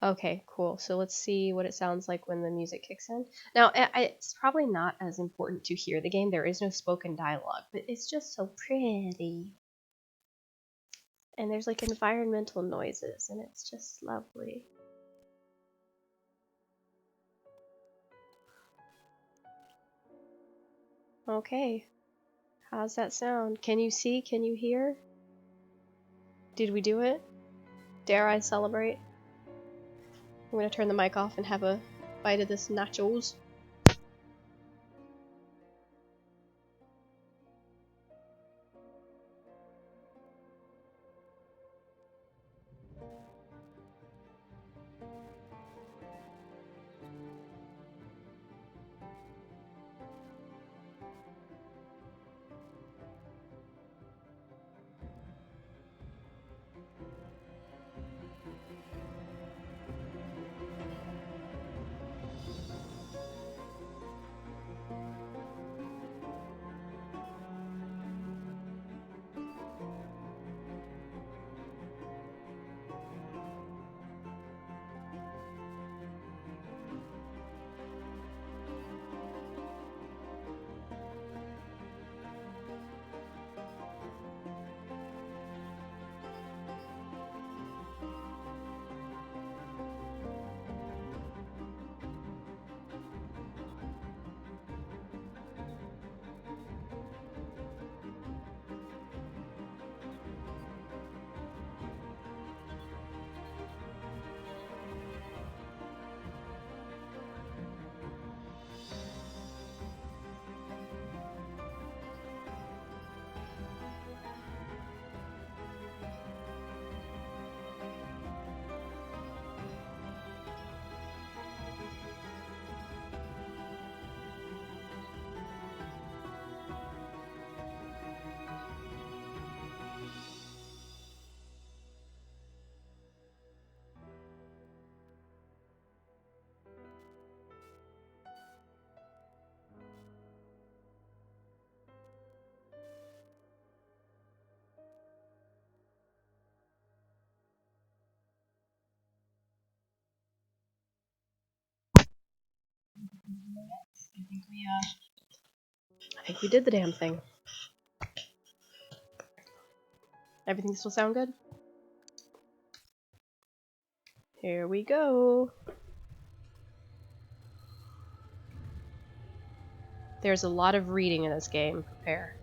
Okay, cool. So let's see what it sounds like when the music kicks in. Now, it's probably not as important to hear the game. There is no spoken dialogue, but it's just so pretty. And there's like environmental noises, and it's just lovely. Okay. How's that sound? Can you see? Can you hear? Did we do it? Dare I celebrate? I'm gonna turn the mic off and have a bite of this nachos. I think we did the damn thing. Everything still sound good? Here we go. There's a lot of reading in this game. Prepare.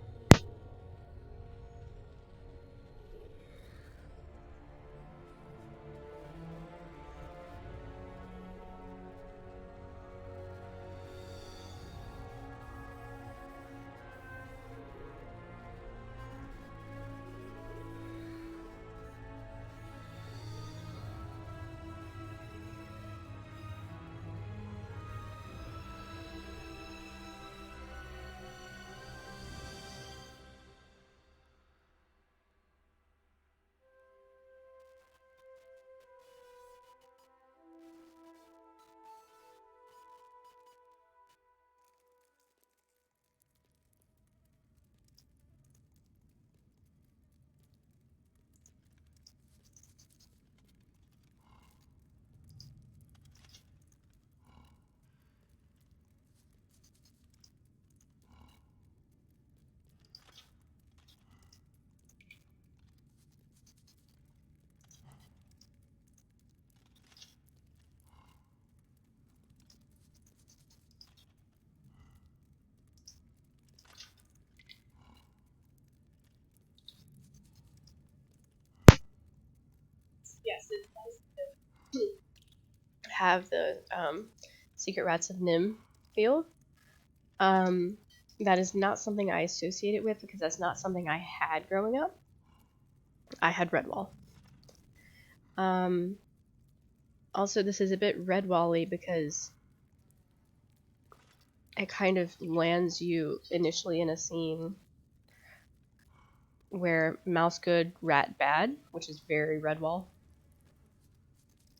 Yes, it does have the Secret Rats of Nim feel. That is not something I associate it with because that's not something I had growing up. I had Redwall. Also, this is a bit Redwall-y because it kind of lands you initially in a scene where mouse good, rat bad, which is very Redwall.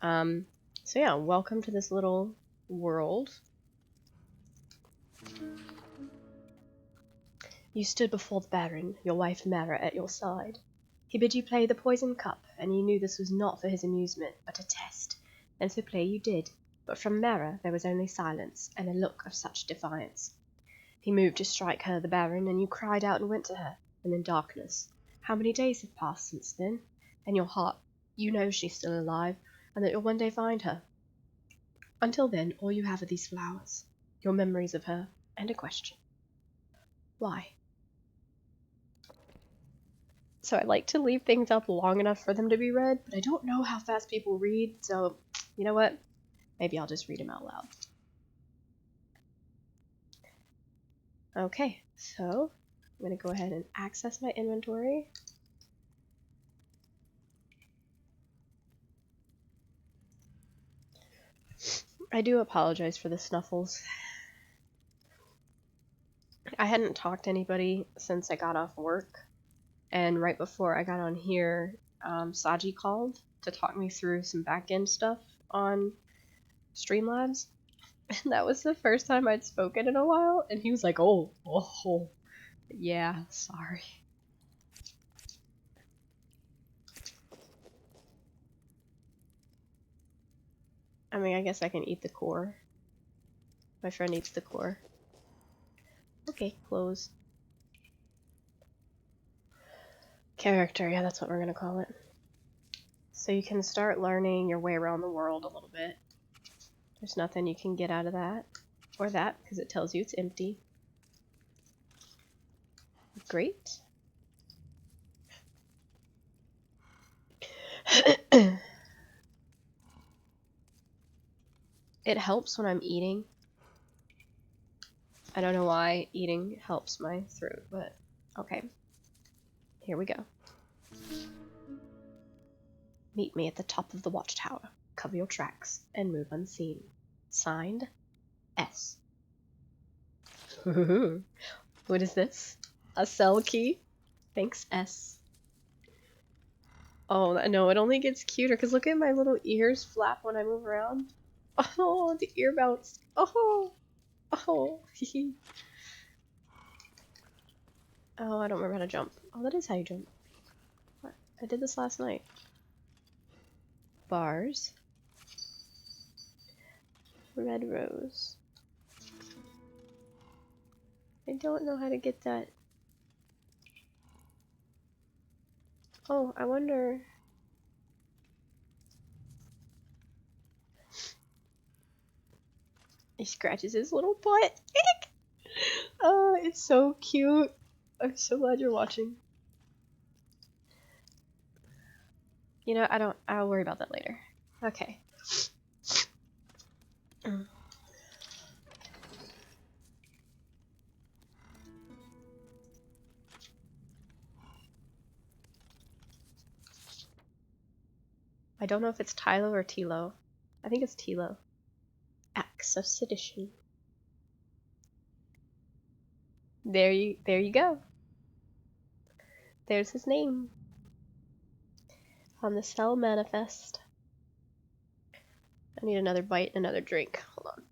So yeah, welcome to this little world. You stood before the Baron, your wife Mara at your side. He bid you play the poison cup, and you knew this was not for his amusement, but a test. and so play you did, but from Mera there was only silence, and a look of such defiance. He moved to strike her, the Baron, and you cried out and went to her, and then darkness. How many days have passed since then? And your heart, you know she's still alive, and that you'll one day find her. Until then, all you have are these flowers, your memories of her, and a question. Why? So I like to leave things up long enough for them to be read, but I don't know how fast people read, so you know what? Maybe I'll just read them out loud. Okay, so I'm going to go ahead and access my inventory. I do apologize for the snuffles. I hadn't talked to anybody since I got off work, and right before I got on here, Saji called to talk me through some back-end stuff on Streamlabs, and that was the first time I'd spoken in a while, and he was like, oh, yeah, sorry. I mean, I guess I can eat the core. My friend eats the core. Okay, close. Character, yeah, that's what we're gonna call it. So you can start learning your way around the world a little bit. There's nothing you can get out of that, or that, because it tells you it's empty. Great. It helps when I'm eating. I don't know why eating helps my throat, but okay. Here we go. Meet me at the top of the watchtower. Cover your tracks and move unseen. Signed, S. What is this? A cell key? Thanks, S. Oh, no, it only gets cuter, because look at my little ears flap when I move around. Oh, the ear bounce. Oh, oh. Oh, I don't remember how to jump. Oh, that is how you jump. What? I did this last night. Bars. Red rose. I don't know how to get that. Oh, I wonder. He scratches his little butt. Oh, it's so cute. I'm so glad you're watching. You know, I'll worry about that later. Okay. I don't know if it's Tylo or Tilo. I think it's Tilo. Acts of Sedition. There you go. There's his name. On the cell manifest. I need another bite and another drink. Hold on.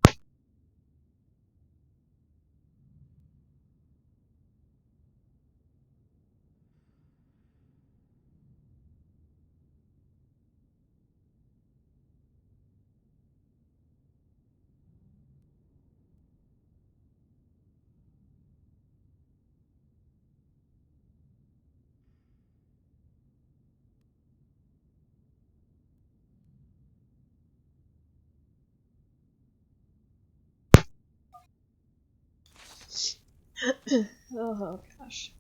Oh gosh.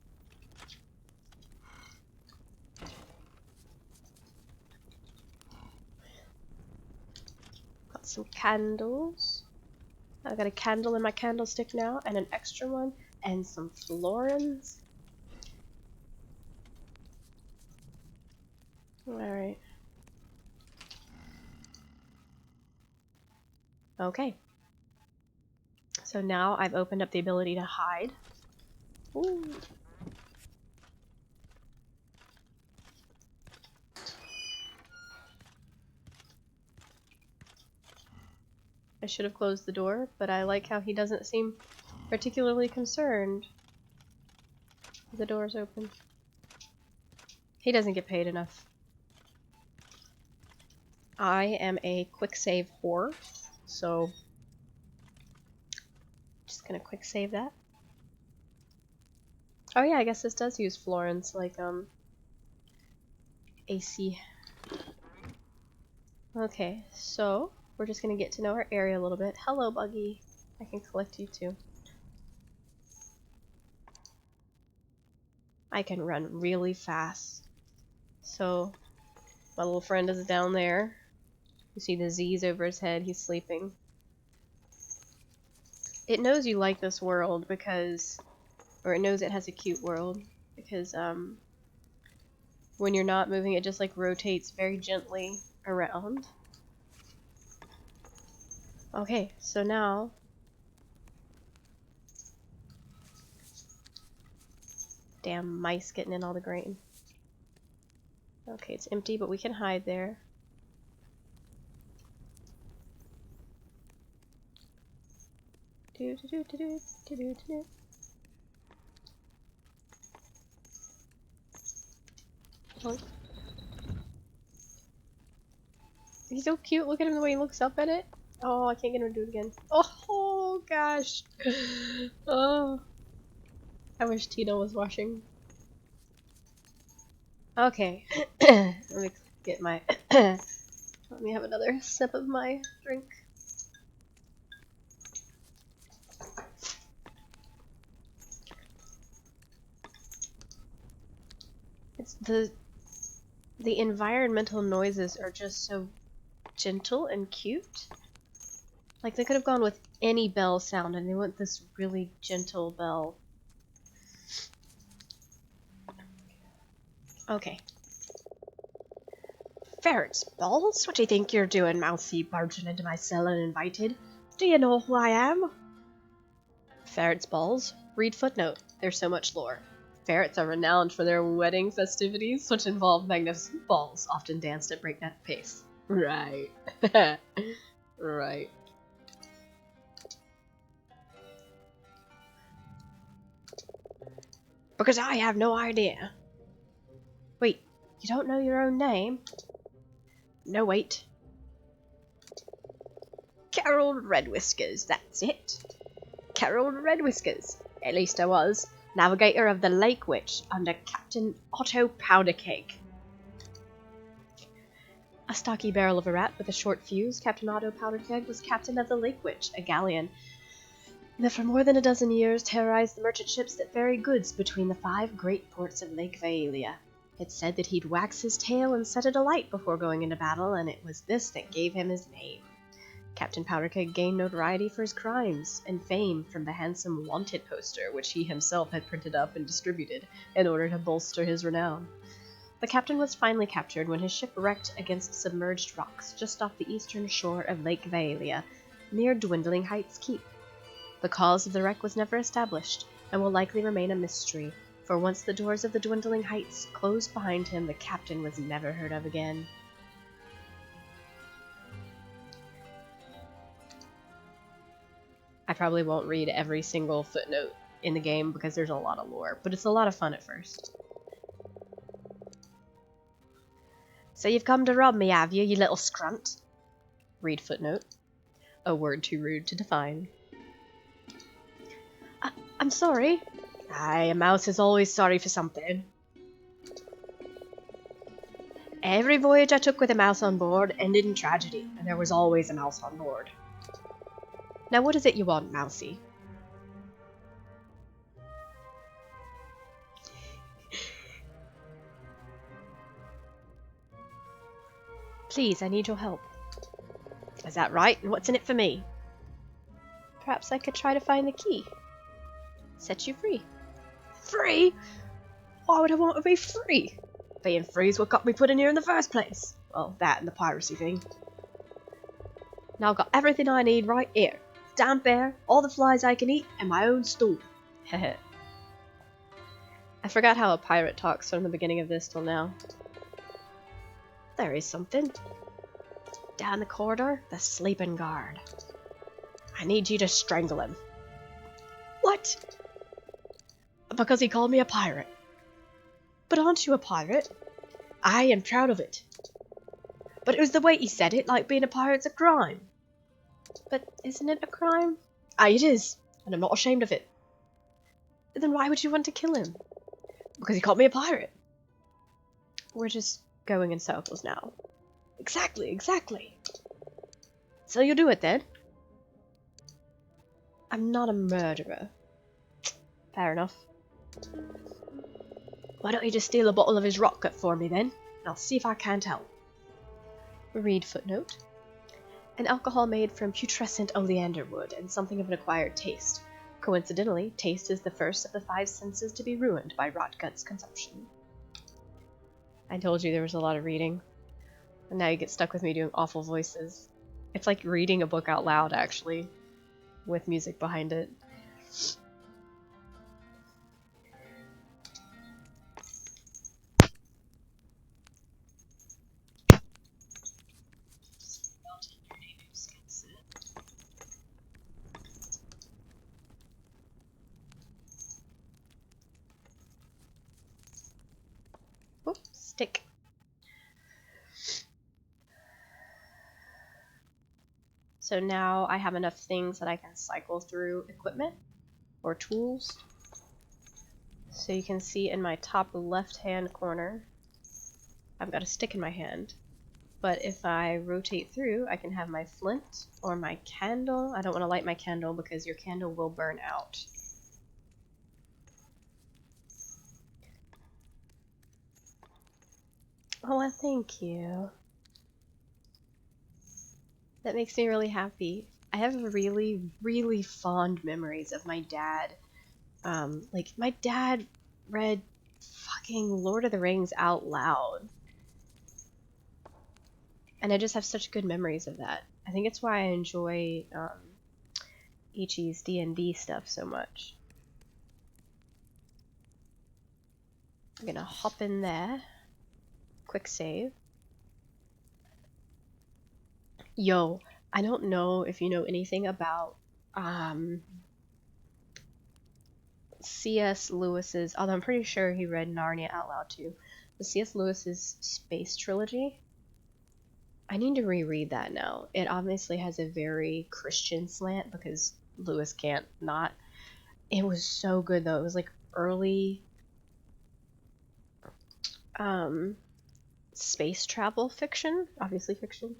Got some candles. I've got a candle in my candlestick now, and an extra one, and some florins. Alright. Okay. So now I've opened up the ability to hide. Ooh. I should have closed the door, but I like how he doesn't seem particularly concerned. The door's open. He doesn't get paid enough. I am a quick save whore, so just gonna quick save that. Oh yeah, I guess this does use Florence, like, AC. Okay, so we're just gonna get to know our area a little bit. Hello, Buggy. I can collect you too. I can run really fast. So, my little friend is down there. You see the Z's over his head, he's sleeping. It knows you like this world because, or it knows it has a cute world, because, when you're not moving, it just, like, rotates very gently around. Okay, so now... Damn mice getting in all the grain. Okay, it's empty, but we can hide there. Do do do do do do do do. Oh. He's so cute. Look at him the way he looks up at it. Oh, I can't get him to do it again. Oh gosh. Oh, I wish Tina was watching. Okay, let me get my. Let me have another sip of my drink. It's the environmental noises are just so gentle and cute. Like they could have gone with any bell sound and they went this really gentle bell. Okay. Ferret's balls? What do you think you're doing, Mousy, barging into my cell uninvited? Do you know who I am? Ferret's balls? Read footnote. There's so much lore. Ferrets are renowned for their wedding festivities, which involve magnificent balls, often danced at breakneck pace. Right. Right. Because I have no idea. Wait, you don't know your own name? No, wait. Carol Red Whiskers, that's it. Carol Red Whiskers. At least I was. Navigator of the Lake Witch under Captain Otto Powderkeg. A stocky barrel of a rat with a short fuse, Captain Otto Powderkeg was captain of the Lake Witch, a galleon that for more than a dozen years terrorized the merchant ships that ferried goods between the 5 great ports of Lake Vaelia. It's said that he'd wax his tail and set it alight before going into battle, and it was this that gave him his name. Captain Powderkeg gained notoriety for his crimes and fame from the handsome wanted poster, which he himself had printed up and distributed in order to bolster his renown. The captain was finally captured when his ship wrecked against submerged rocks just off the eastern shore of Lake Vaelia, near Dwindling Heights Keep. The cause of the wreck was never established, and will likely remain a mystery, for once the doors of the Dwindling Heights closed behind him, the captain was never heard of again. I probably won't read every single footnote in the game because there's a lot of lore, but it's a lot of fun at first. So you've come to rob me, have you, you little scrunt? Read footnote. A word too rude to define. I'm sorry. Aye, a mouse is always sorry for something. Every voyage I took with a mouse on board ended in tragedy, and there was always a mouse on board. Now what is it you want, Mousy? Please, I need your help. Is that right? And what's in it for me? Perhaps I could try to find the key. Set you free. Free? Why would I want to be free? Being free is what got me put in here in the first place. Well, that and the piracy thing. Now I've got everything I need right here. Damp air, all the flies I can eat, and my own stool. Heh. I forgot how a pirate talks from the beginning of this till now. There is something. Down the corridor, the sleeping guard. I need you to strangle him. What? Because he called me a pirate. But aren't you a pirate? I am proud of it. But it was the way he said it, like being a pirate's a crime. But isn't it a crime? Ah, it is, and I'm not ashamed of it. Then why would you want to kill him? Because he called me a pirate. We're just going in circles now. Exactly, exactly. So you do it then? I'm not a murderer. Fair enough. Why don't you just steal a bottle of his rock cut for me then? And I'll see if I can't help. Read footnote. An alcohol made from putrescent oleander wood and something of an acquired taste. Coincidentally, taste is the first of the 5 senses to be ruined by rot gut's consumption. I told you there was a lot of reading. And now you get stuck with me doing awful voices. It's like reading a book out loud, actually, with music behind it. Whoop, stick. So now I have enough things that I can cycle through equipment or tools. So you can see in my top left-hand corner, I've got a stick in my hand. But if I rotate through, I can have my flint or my candle. I don't want to light my candle because your candle will burn out. Oh, well, thank you. That makes me really happy. I have really, really fond memories of my dad. Like, my dad read fucking Lord of the Rings out loud. And I just have such good memories of that. I think it's why I enjoy Ichi's D&D stuff so much. I'm gonna hop in there. Quick save. Yo, I don't know if you know anything about C.S. Lewis's, although I'm pretty sure he read Narnia out loud too, the C.S. Lewis's Space Trilogy. I need to reread that now. It obviously has a very Christian slant because Lewis can't not. It was so good though. It was like early space travel fiction, obviously fiction.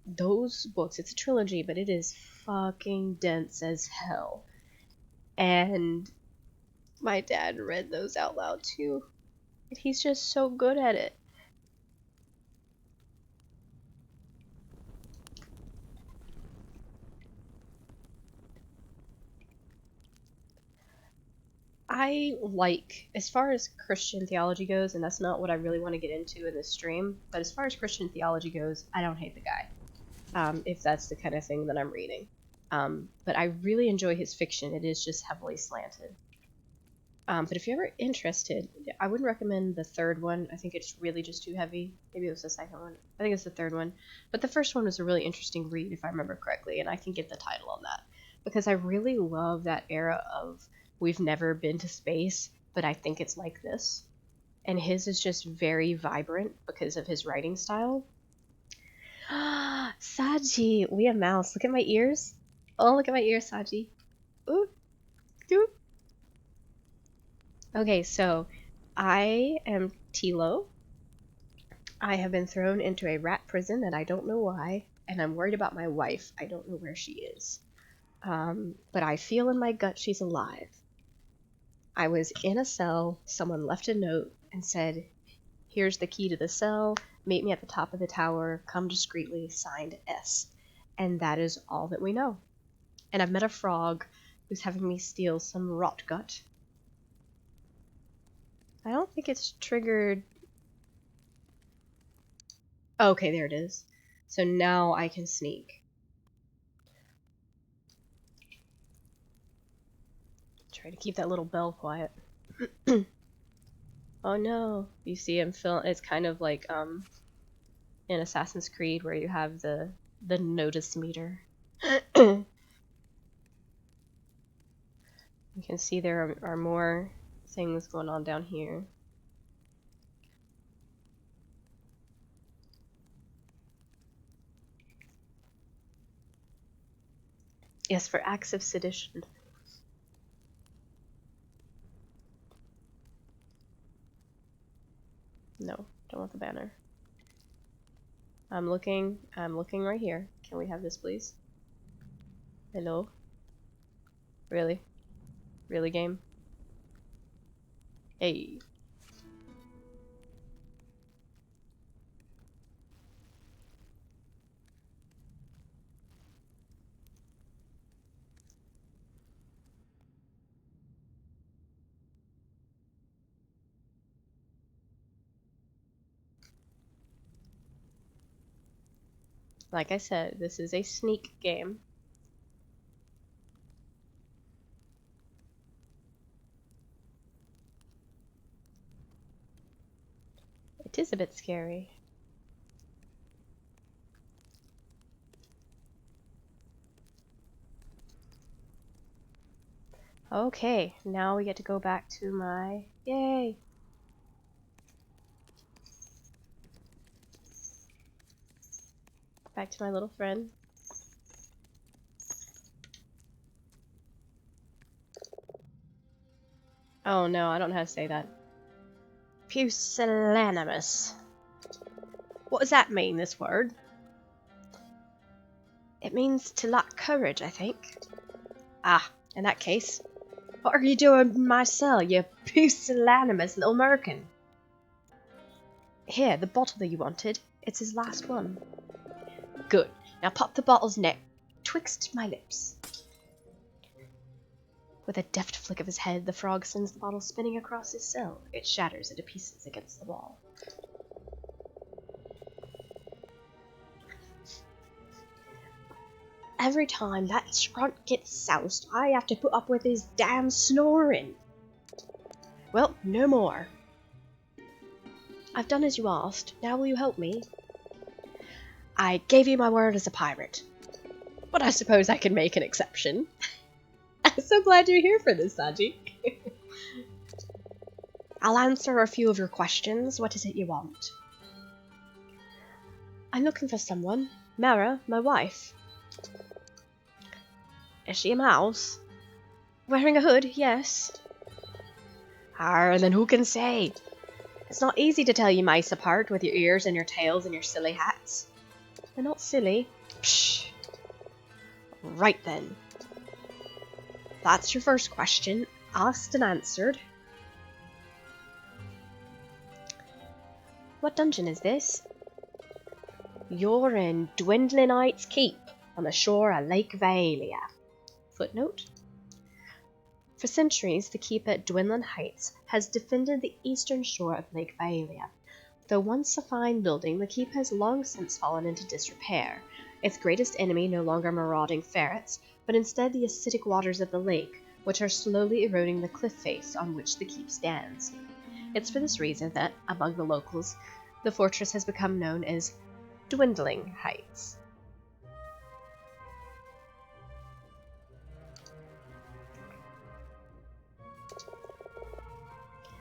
Those books, it's a trilogy, but it is fucking dense as hell. And my dad read those out loud too. And he's just so good at it. I like, as far as Christian theology goes, and that's not what I really want to get into in this stream, but as far as Christian theology goes, I don't hate the guy, if that's the kind of thing that I'm reading. But I really enjoy his fiction. It is just heavily slanted. But if you're ever interested, I wouldn't recommend the third one. I think it's really just too heavy. Maybe it was the second one. I think it's the third one. But the first one was a really interesting read, if I remember correctly, and I can get the title on that. Because I really love that era of we've never been to space, but I think it's like this. And his is just very vibrant because of his writing style. Saji, we a mouse. Look at my ears. Oh, look at my ears, Saji. Ooh, ooh. Okay, so I am Tilo. I have been thrown into a rat prison and I don't know why, and I'm worried about my wife. I don't know where she is. But I feel in my gut she's alive. I was in a cell, someone left a note and said, here's the key to the cell, meet me at the top of the tower, come discreetly, signed S. And that is all that we know. And I've met a frog who's having me steal some rot gut. I don't think it's triggered. Okay, there it is. So now I can sneak. Try to keep that little bell quiet. Oh no, you see him film. It's kind of like in Assassin's Creed where you have the notice meter. You can see there are more things going on down here. Yes, for acts of sedition. No, don't want the banner. I'm looking right here. Can we have this, please? Hello? Really? Really, game? Hey. Like I said, this is a sneak game. It is a bit scary. Okay, now we get to go back to my... Yay! Back to my little friend. Oh no, I don't know how to say that. Pusillanimous. What does that mean, this word? It means to lack courage, I think. Ah, in that case. What are you doing in my cell, you pusillanimous little merkin? Here, the bottle that you wanted. It's his last one. Good. Now pop the bottle's neck twixt my lips. With a deft flick of his head, the frog sends the bottle spinning across his cell. It shatters into pieces against the wall. Every time that scrunt gets soused, I have to put up with his damn snoring. Well, no more. I've done as you asked. Now will you help me? I gave you my word as a pirate. But I suppose I can make an exception. I'm so glad you're here for this, Saji. I'll answer a few of your questions. What is it you want? I'm looking for someone. Mara, my wife. Is she a mouse? Wearing a hood, yes. Then who can say? It's not easy to tell you mice apart with your ears and your tails and your silly hats. They're not silly. Psh. Right then. That's your first question, asked and answered. What dungeon is this? You're in Dwindling Heights Keep, on the shore of Lake Vaelia. Footnote. For centuries, the keep at Dwindling Heights has defended the eastern shore of Lake Vaelia. Though once a fine building, the keep has long since fallen into disrepair. Its greatest enemy no longer marauding ferrets, but instead the acidic waters of the lake, which are slowly eroding the cliff face on which the keep stands. It's for this reason that, among the locals, the fortress has become known as Dwindling Heights.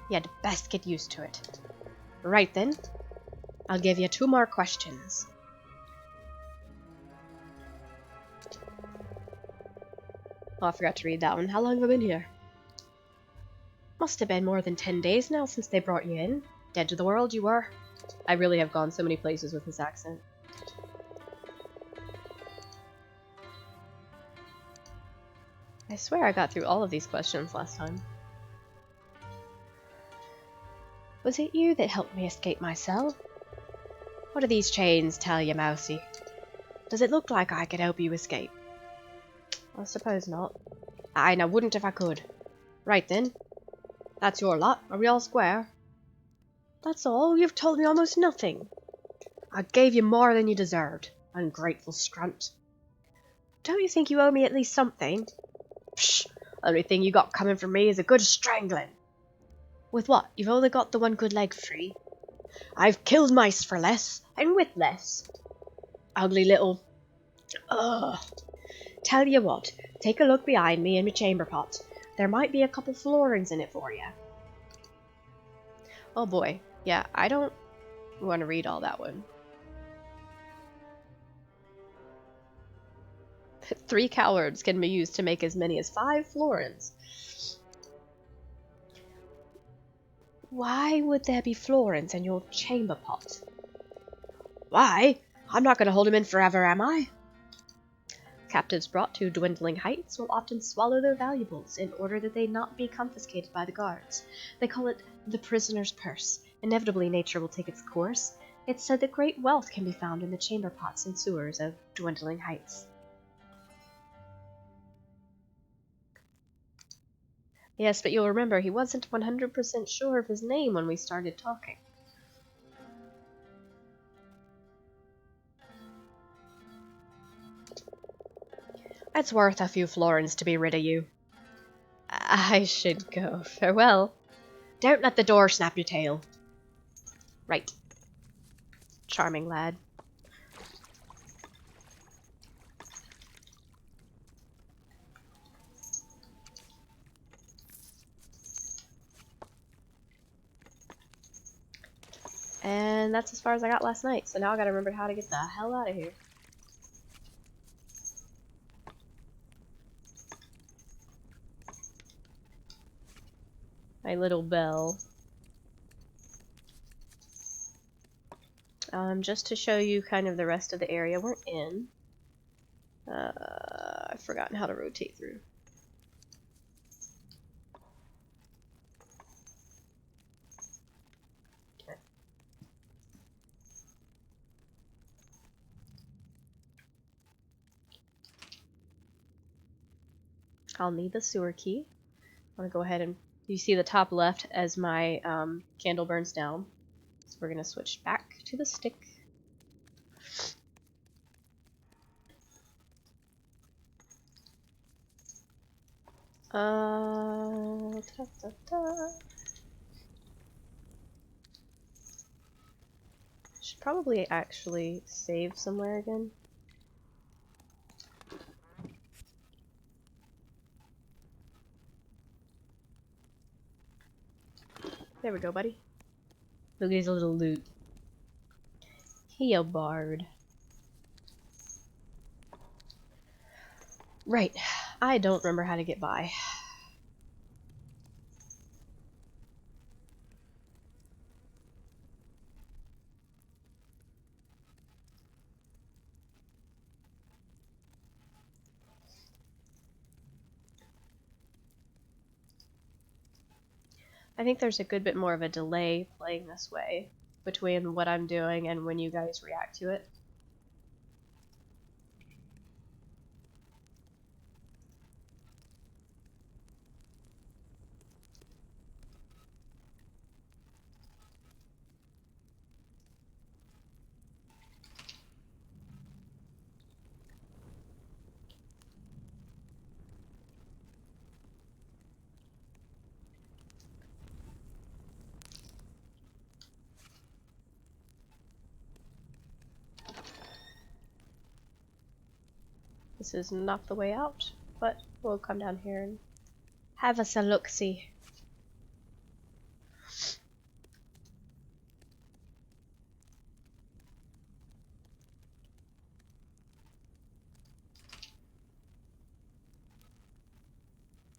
You'd best get used to it. Right then, I'll give you 2 more questions. Oh, I forgot to read that one. How long have I been here? Must have been more than 10 days now since they brought you in. Dead to the world you were. I really have gone so many places with this accent. I swear I got through all of these questions last time. Was it you that helped me escape my cell? What do these chains tell you, Mousy? Does it look like I could help you escape? I suppose not. Aye, and I wouldn't if I could. Right then. That's your lot. Are we all square? That's all? You've told me almost nothing. I gave you more than you deserved, ungrateful scrunt. Don't you think you owe me at least something? Psh! Only thing you got coming from me is a good strangling. With what? You've only got the one good leg free. I've killed mice for less, and with less. Ugly little... Ugh. Tell you what, take a look behind me in my chamber pot. There might be a couple florins in it for you. Oh boy. Yeah, I don't want to read all that one. 3 cowards can be used to make as many as 5 florins. Why would there be florins in your chamber pot? Why? I'm not going to hold him in forever, am I? Captives brought to dwindling heights will often swallow their valuables in order that they not be confiscated by the guards. They call it the prisoner's purse. Inevitably, nature will take its course. It's said that great wealth can be found in the chamber pots and sewers of dwindling heights. Yes, but you'll remember he wasn't 100% sure of his name when we started talking. It's worth a few florins to be rid of you. I should go. Farewell. Don't let the door snap your tail. Right. Charming lad. And that's as far as I got last night, so now I gotta remember how to get the hell out of here. My little bell. Just to show you kind of the rest of the area we're in. I've forgotten how to rotate through. Okay. I'll need the sewer key. I'm gonna go ahead and you see the top left as my candle burns down. So we're gonna switch back to the stick. Should probably actually save somewhere again. There we go, buddy. Look at his little loot. He a bard. Right. I don't remember how to get by. I think there's a good bit more of a delay playing this way between what I'm doing and when you guys react to it. This is not the way out, but we'll come down here and have us a look-see.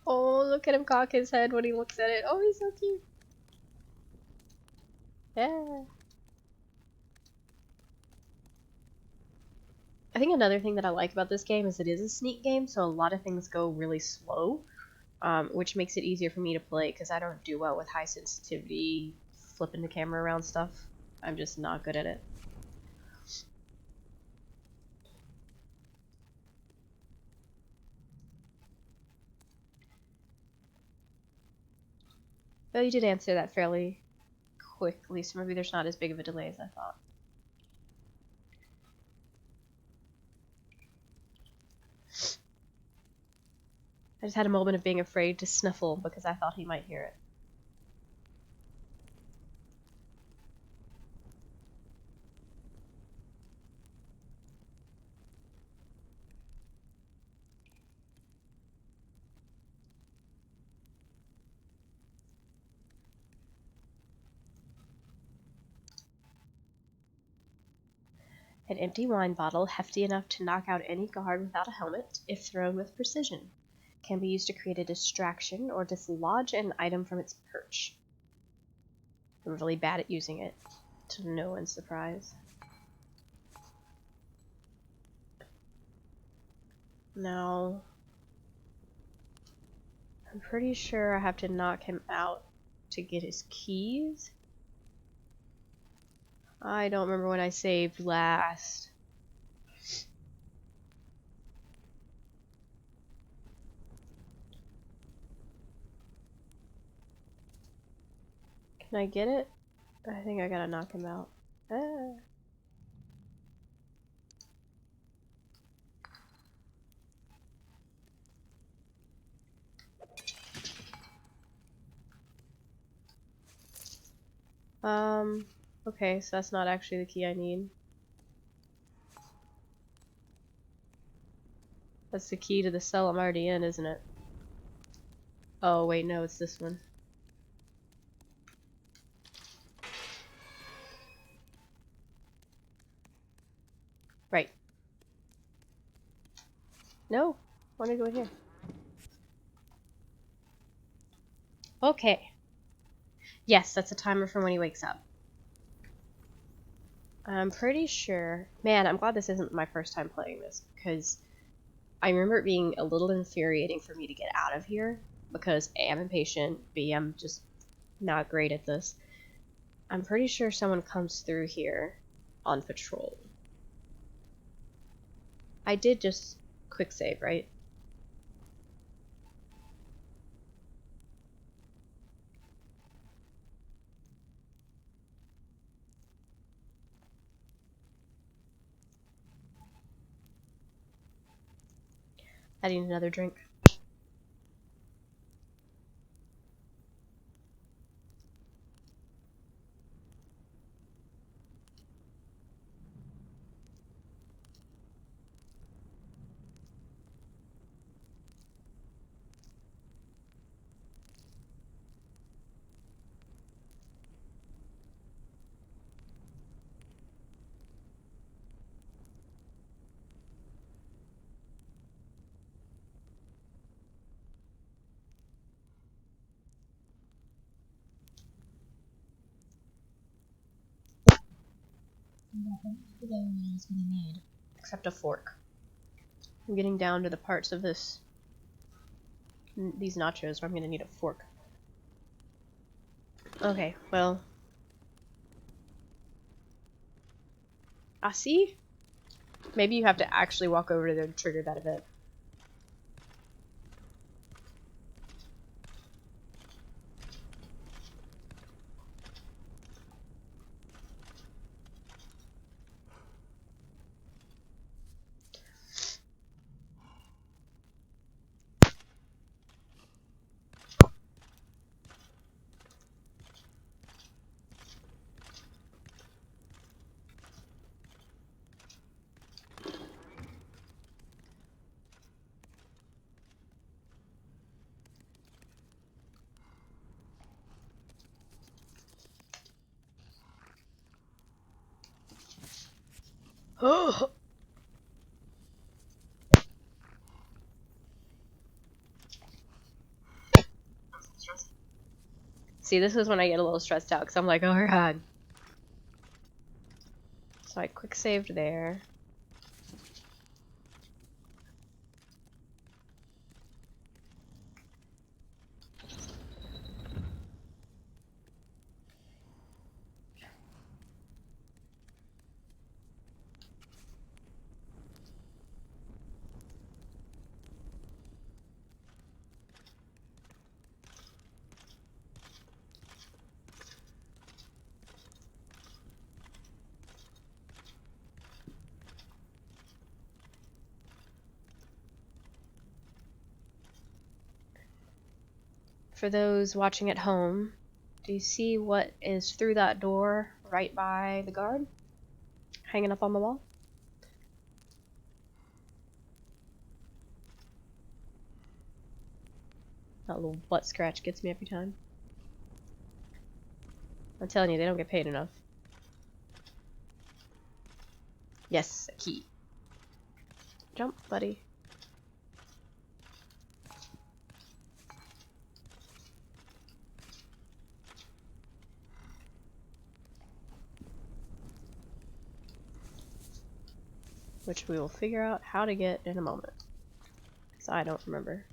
Oh, look at him cock his head when he looks at it. Oh, he's so cute. Yeah. I think another thing that I like about this game is it is a sneak game, so a lot of things go really slow, which makes it easier for me to play because I don't do well with high sensitivity, flipping the camera around stuff. I'm just not good at it. Though you did answer that fairly quickly, so maybe there's not as big of a delay as I thought. I just had a moment of being afraid to sniffle because I thought he might hear it. An empty wine bottle, hefty enough to knock out any guard without a helmet, if thrown with precision. Can be used to create a distraction or dislodge an item from its perch. I'm really bad at using it, to no one's surprise. Now, I'm pretty sure I have to knock him out to get his keys. I don't remember when I saved last. Can I get it? I think I gotta knock him out. Ah. Okay, so that's not actually the key I need. That's the key to the cell I'm already in, isn't it? Oh, wait, no, it's this one. Right. No, I want to go in here. Okay. Yes, that's a timer from when he wakes up. I'm pretty sure... Man, I'm glad this isn't my first time playing this, because I remember it being a little infuriating for me to get out of here, because A, I'm impatient, B, I'm just not great at this. I'm pretty sure someone comes through here on patrol. I did just quick save, right? I need another drink. Except a fork. I'm getting down to the parts of these nachos where I'm gonna need a fork. Okay, well. I see. Maybe you have to actually walk over to there to trigger that event. Oh! See, this is when I get a little stressed out because I'm like, oh god. So I quick saved there. For those watching at home, do you see what is through that door right by the guard? Hanging up on the wall? That little butt scratch gets me every time. I'm telling you, they don't get paid enough. Yes, a key. Jump, buddy. Which we will figure out how to get in a moment. Because I don't remember.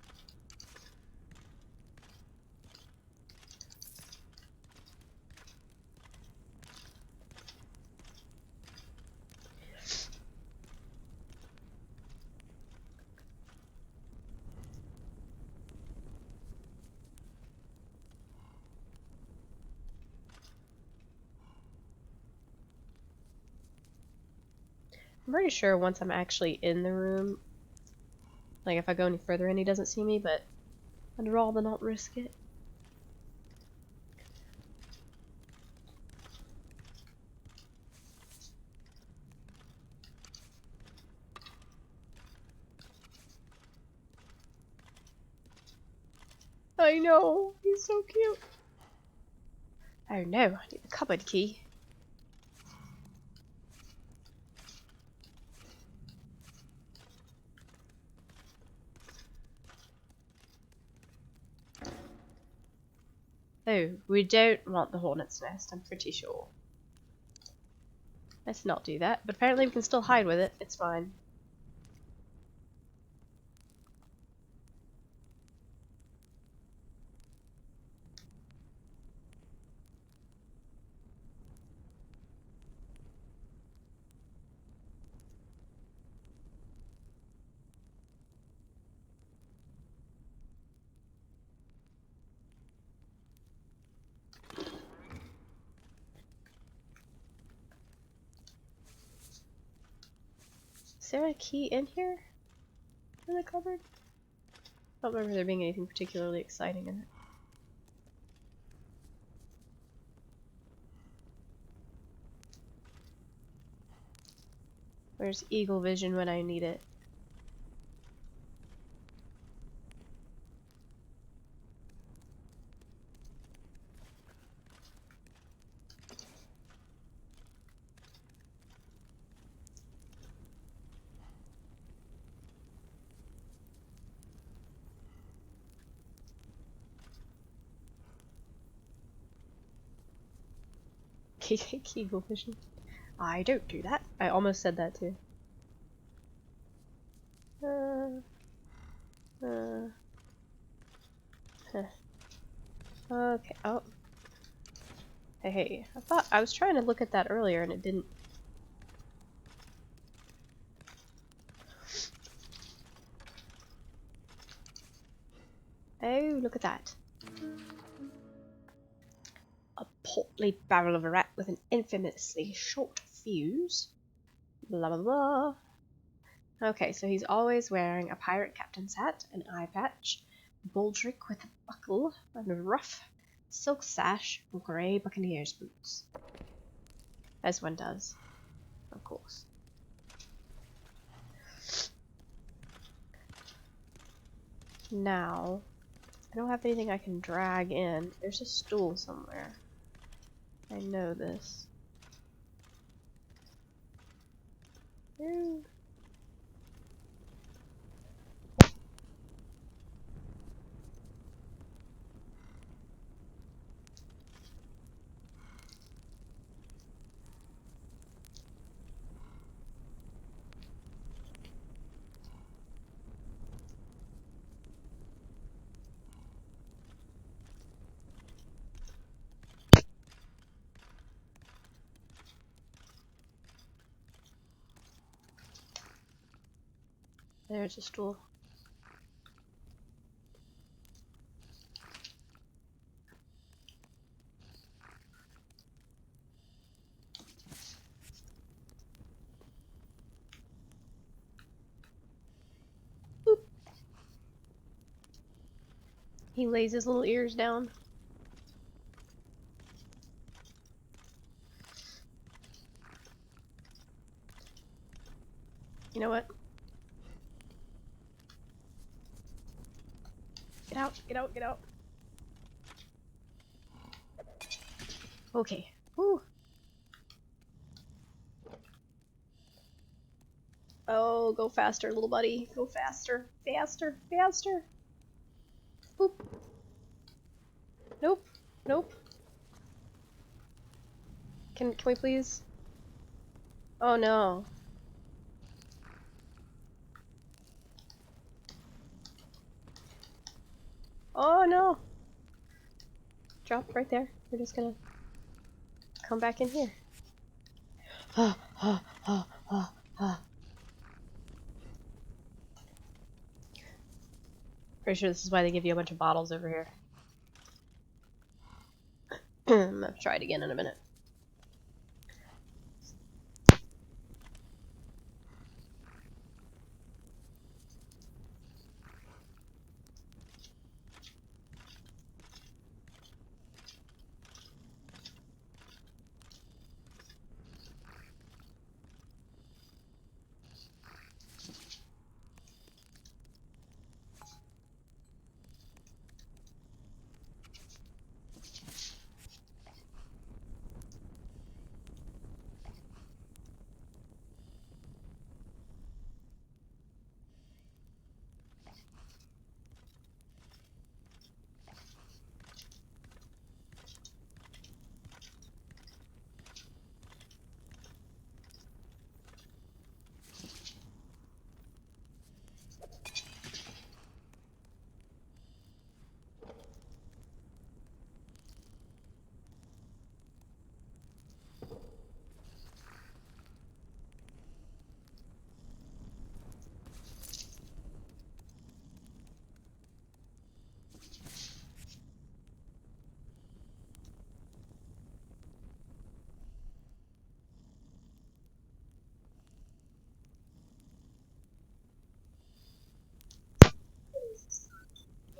I'm pretty sure once I'm actually in the room, like if I go any further in, he doesn't see me, but I'd rather not risk it. I know, he's so cute. Oh no, I need the cupboard key. Oh, we don't want the hornet's nest, I'm pretty sure. Let's not do that, but apparently we can still hide with it, it's fine. Is there a key in here? In the cupboard? I don't remember there being anything particularly exciting in it. Where's Eagle Vision when I need it? Eagle Vision. I don't do that. I almost said that too. Huh. Okay. Oh. Hey. I was trying to look at that earlier and it didn't. Oh, look at that. A portly barrel of a rat with an infamously short fuse. Blah blah blah. Okay, so he's always wearing a pirate captain's hat, an eye patch, baldric with a buckle, and a rough silk sash, and grey buccaneer's boots. As one does, of course. Now, I don't have anything I can drag in. There's a stool somewhere. I know this. Ooh. There's a stool. Boop. He lays his little ears down. You know what? Get out, get out, get out. Okay. Whew. Oh, go faster, little buddy. Go faster. Faster. Faster. Boop. Nope. Nope. Can we please? Oh no. Oh no. Drop right there. We're just gonna come back in here. Pretty sure this is why they give you a bunch of bottles over here. I'm gonna try it again in a minute.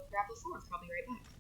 Grab the sword. I'll be right back.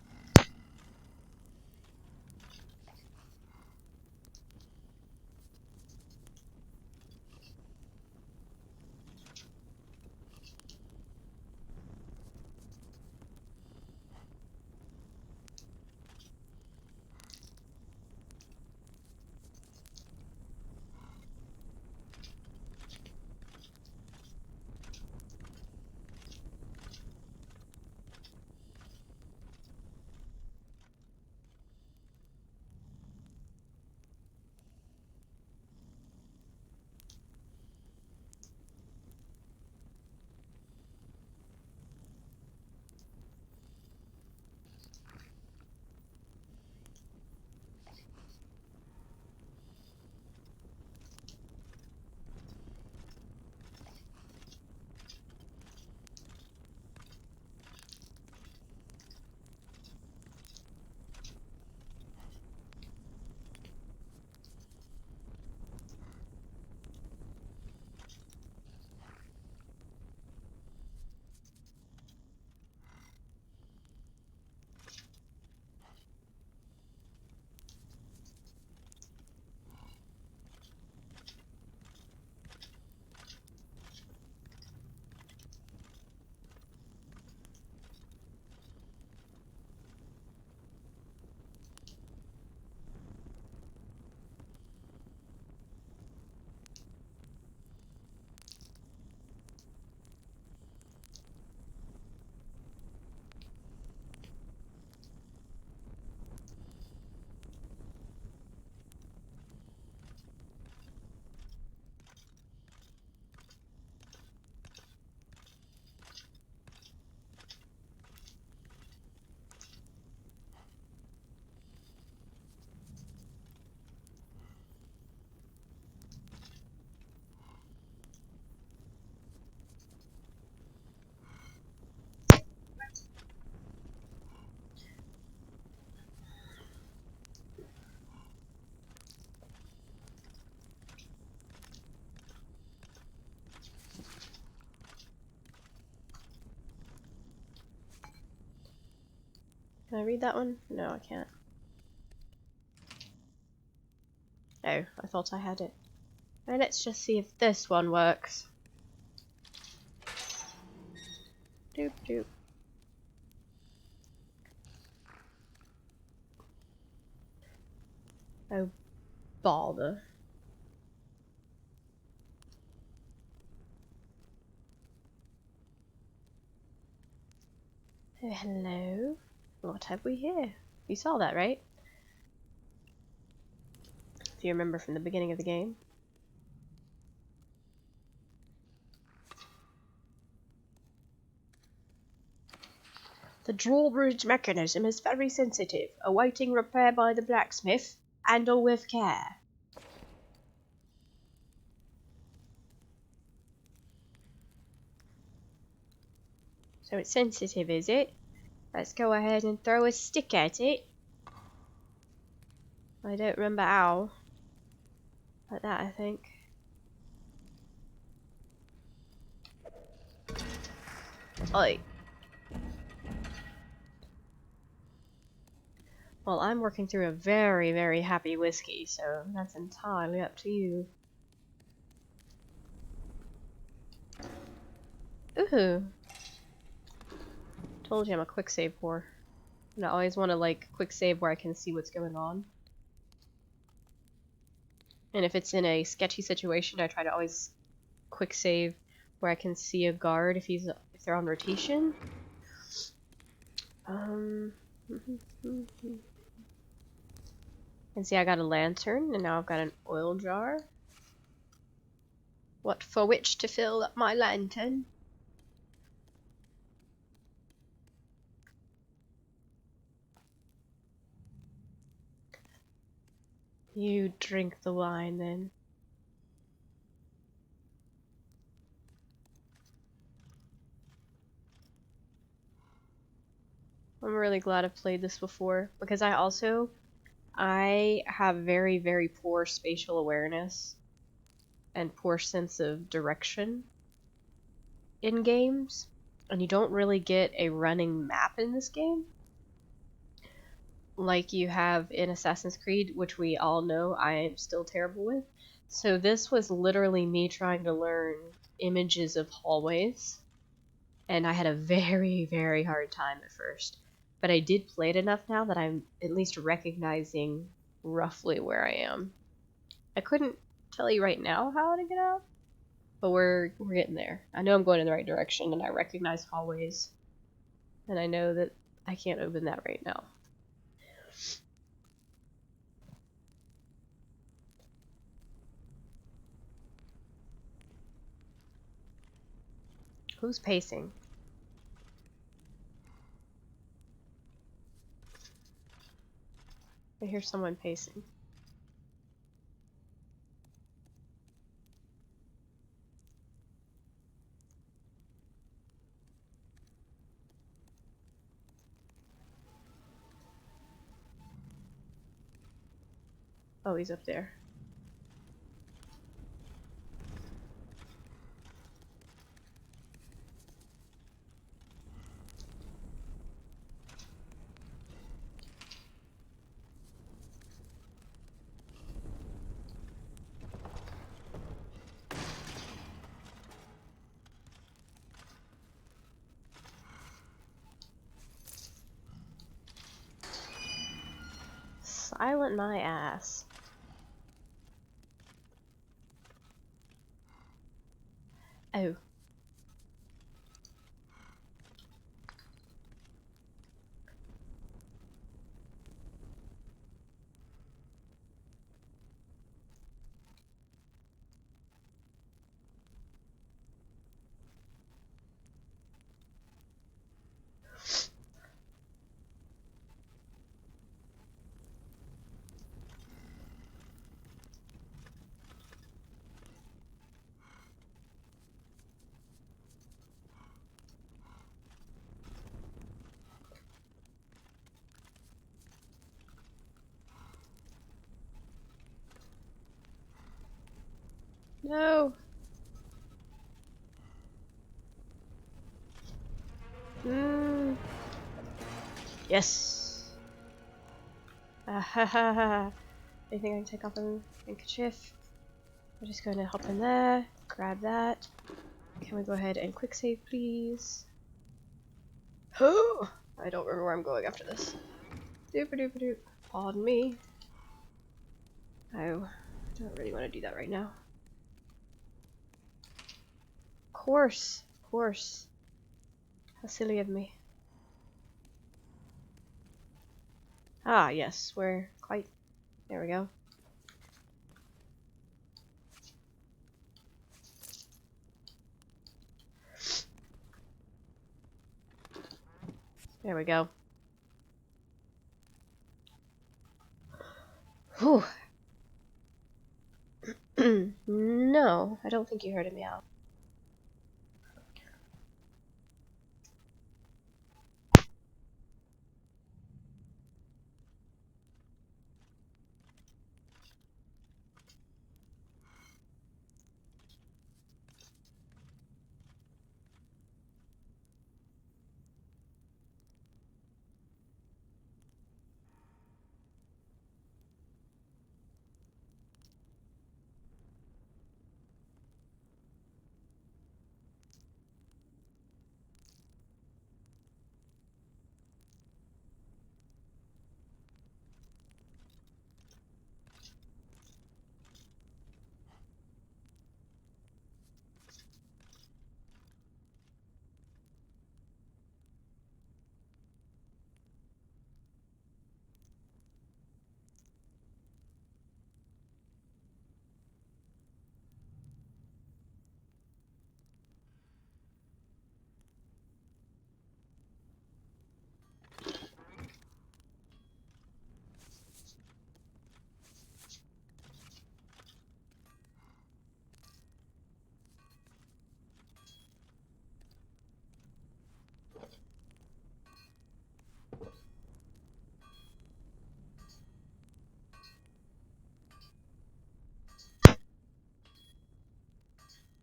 Can I read that one? No, I can't. Oh, I thought I had it. Right, let's just see if this one works. Doop doop. Oh, bother. Oh, hello. What have we here? You saw that, right? If you remember from the beginning of the game. The drawbridge mechanism is very sensitive, awaiting repair by the blacksmith. Handle with care. So it's sensitive, is it? Let's go ahead and throw a stick at it. I don't remember how. Like that, I think. Oi. Well, I'm working through a very, very happy whiskey, so that's entirely up to you. Ooh. Told you I'm a quick save whore. And I always want to, like, quick save where I can see what's going on. And if it's in a sketchy situation, I try to always quick save where I can see a guard if they're on rotation. And see, I got a lantern, and now I've got an oil jar. What for which to fill up my lantern? You drink the wine, then. I'm really glad I've played this before, because I have very, very poor spatial awareness and poor sense of direction in games, and you don't really get a running map in this game like you have in Assassin's Creed, which we all know I am still terrible with. So this was literally me trying to learn images of hallways, and I had a very, very hard time at first. But I did play it enough now that I'm at least recognizing roughly where I am. I couldn't tell you right now how to get out, but we're getting there. I know I'm going in the right direction, and I recognize hallways, and I know that I can't open that right now. Who's pacing? I hear someone pacing. Oh, he's up there. Silent my ass. Oh. No. Yes. Ah ha ha ha. Anything I can take off a handkerchief? We're just going to hop in there, grab that. Can we go ahead and quick save, please? Oh, I don't remember where I'm going after this. Doop-a-doop-a-doop. Pardon me. Oh, I don't really want to do that right now. Of course. How silly of me. Ah, yes, we're quite... There we go. There we go. Whew. No, I don't think you heard me out.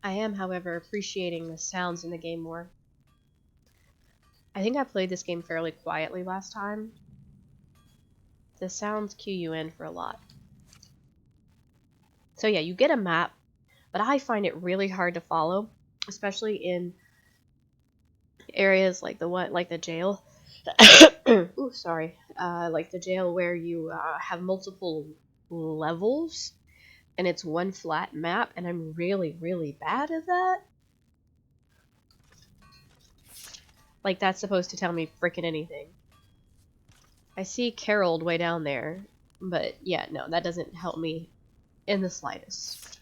I am, however, appreciating the sounds in the game more. I think I played this game fairly quietly last time. The sounds cue you in for a lot. So yeah, you get a map, but I find it really hard to follow, especially in areas like the jail. Ooh, sorry. Like the jail where you have multiple levels, and it's one flat map, and I'm really, really bad at that. Like, that's supposed to tell me frickin' anything. I see Carol way down there, but yeah, no, that doesn't help me in the slightest.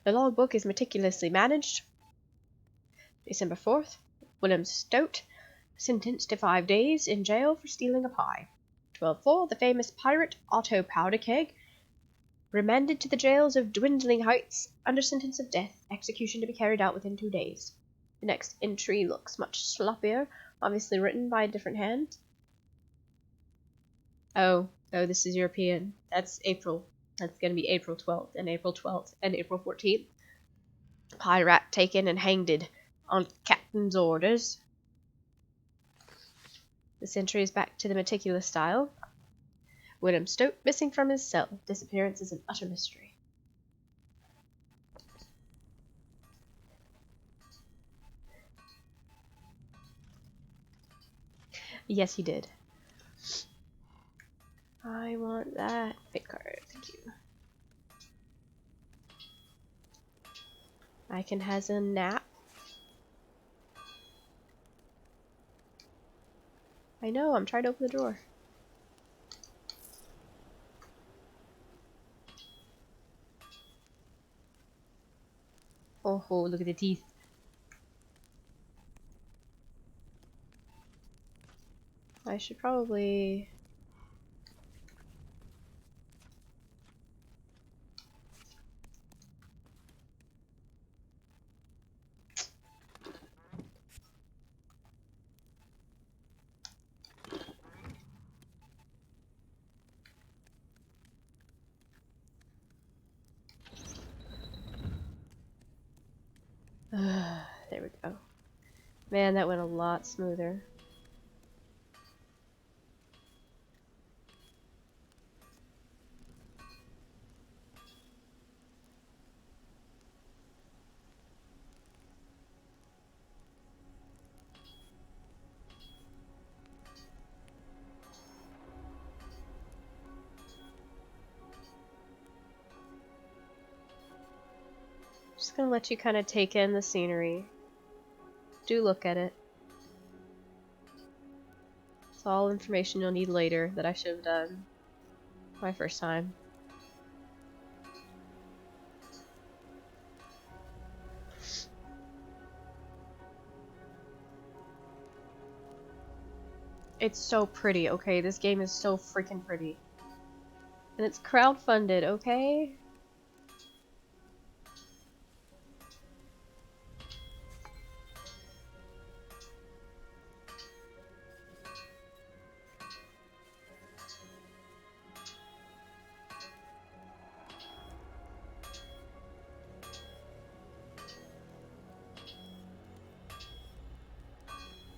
The logbook is meticulously managed. December 4th, William Stout, sentenced to 5 days in jail for stealing a pie. 12/4, the famous pirate Otto Powderkeg, remanded to the jails of Dwindling Heights under sentence of death, execution to be carried out within 2 days. The next entry looks much sloppier, obviously written by a different hand. Oh, this is European. That's April. That's gonna be April 12th, and April 12th, and April 14th. Pirate taken and hanged on captain's orders. This entry is back to the meticulous style. William Stoke missing from his cell. Disappearance is an utter mystery. Yes, he did. I want that big card. Thank you. Icon has a nap. I know, I'm trying to open the drawer. Oh, look at the teeth. I should probably... there we go. Man, that went a lot smoother. Just gonna let you kind of take in the scenery. Do look at it. It's all information you'll need later that I should have done my first time. It's so pretty, okay? This game is so freaking pretty. And it's crowdfunded, okay?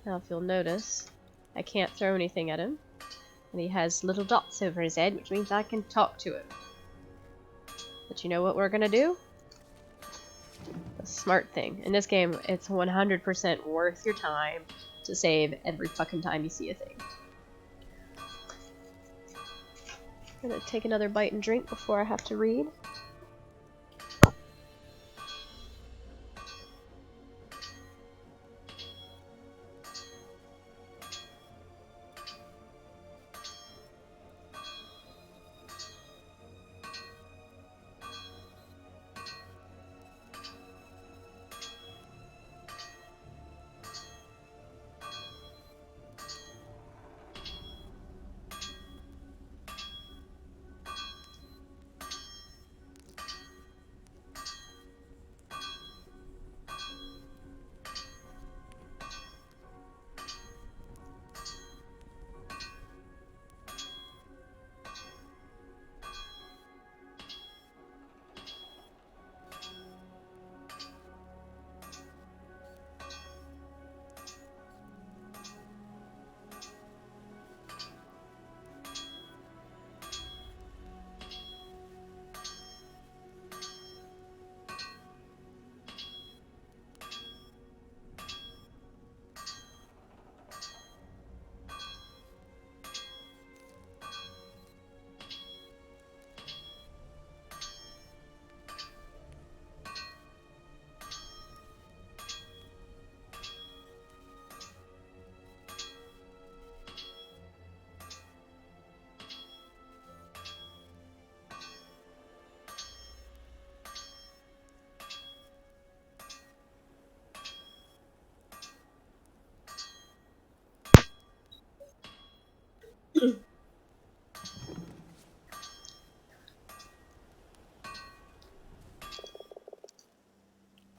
Now if you'll notice, I can't throw anything at him. And he has little dots over his head, which means I can talk to him. But you know what we're gonna do? A smart thing. In this game, it's 100% worth your time to save every fucking time you see a thing. I'm gonna take another bite and drink before I have to read.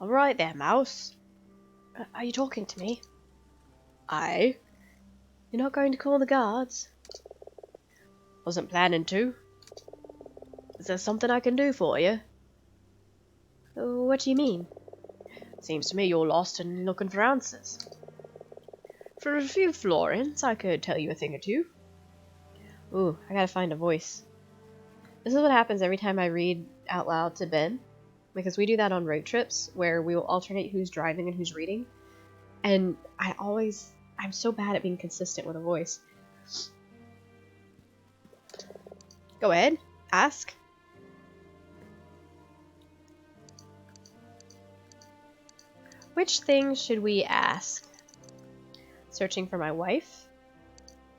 Alright there, Mouse. Are you talking to me? Aye. You're not going to call the guards? Wasn't planning to. Is there something I can do for you? What do you mean? Seems to me you're lost and looking for answers. For a few florins, I could tell you a thing or two. Ooh, I gotta find a voice. This is what happens every time I read out loud to Ben. Because we do that on road trips, where we will alternate who's driving and who's reading. And I'm so bad at being consistent with a voice. Go ahead, ask. Which things should we ask? Searching for my wife?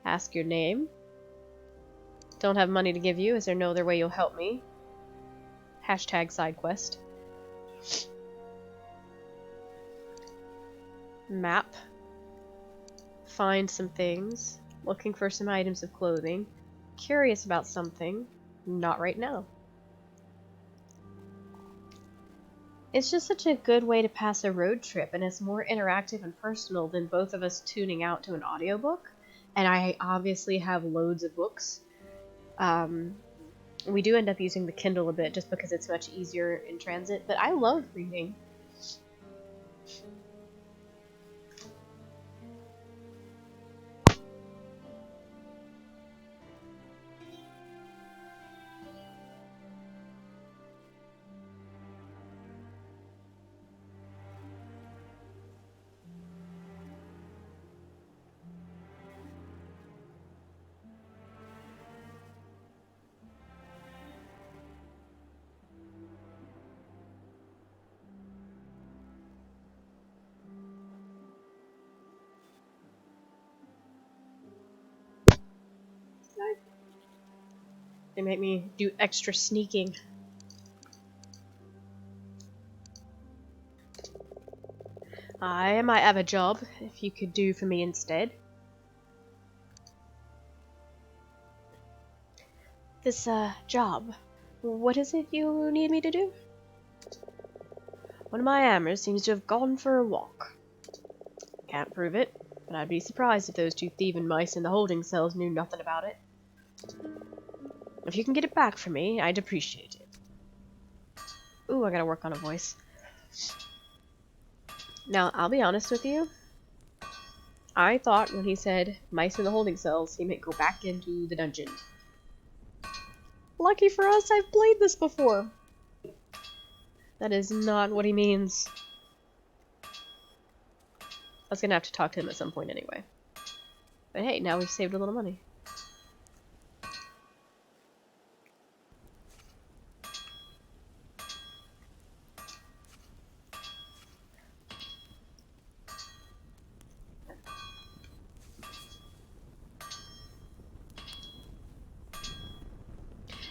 Ask your name? Don't have money to give you, is there no other way you'll help me? Hashtag side quest. Map. Find some things. Looking for some items of clothing. Curious about something. Not right now. It's just such a good way to pass a road trip, and it's more interactive and personal than both of us tuning out to an audiobook. And I obviously have loads of books. We do end up using the Kindle a bit just because it's much easier in transit, but I love reading. They make me do extra sneaking. I might have a job if you could do for me instead. This, job. What is it you need me to do? One of my hammers seems to have gone for a walk. Can't prove it, but I'd be surprised if those two thieving mice in the holding cells knew nothing about it. If you can get it back for me, I'd appreciate it. Ooh, I gotta work on a voice. Now, I'll be honest with you. I thought when he said mice in the holding cells, he meant go back into the dungeon. Lucky for us, I've played this before. That is not what he means. I was gonna have to talk to him at some point anyway. But hey, now we've saved a little money.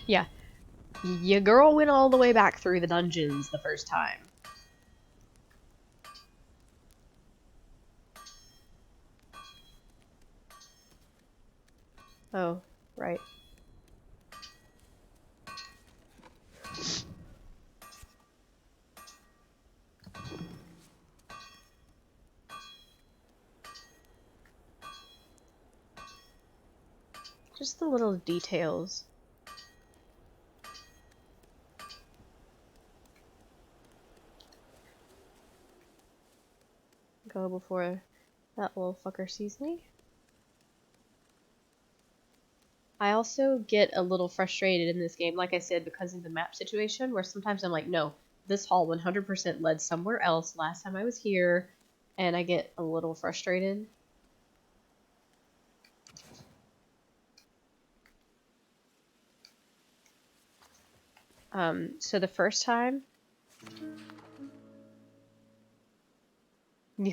Yeah, your girl went all the way back through the dungeons the first time. Oh, right. Just the little details. Go before that little fucker sees me. I also get a little frustrated in this game, like I said, because of the map situation, where sometimes I'm like, no, this hall 100% led somewhere else last time I was here, and I get a little frustrated. So the first time...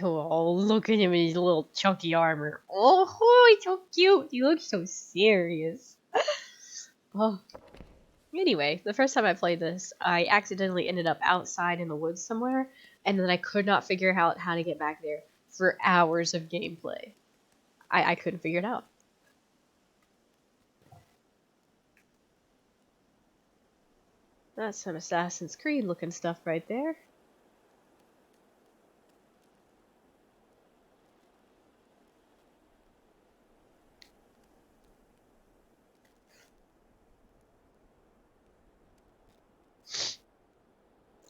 Oh, look at him in his little chunky armor. Oh, he's so cute. He looks so serious. Oh. Anyway, the first time I played this, I accidentally ended up outside in the woods somewhere, and then I could not figure out how to get back there for hours of gameplay. I couldn't figure it out. That's some Assassin's Creed looking stuff right there.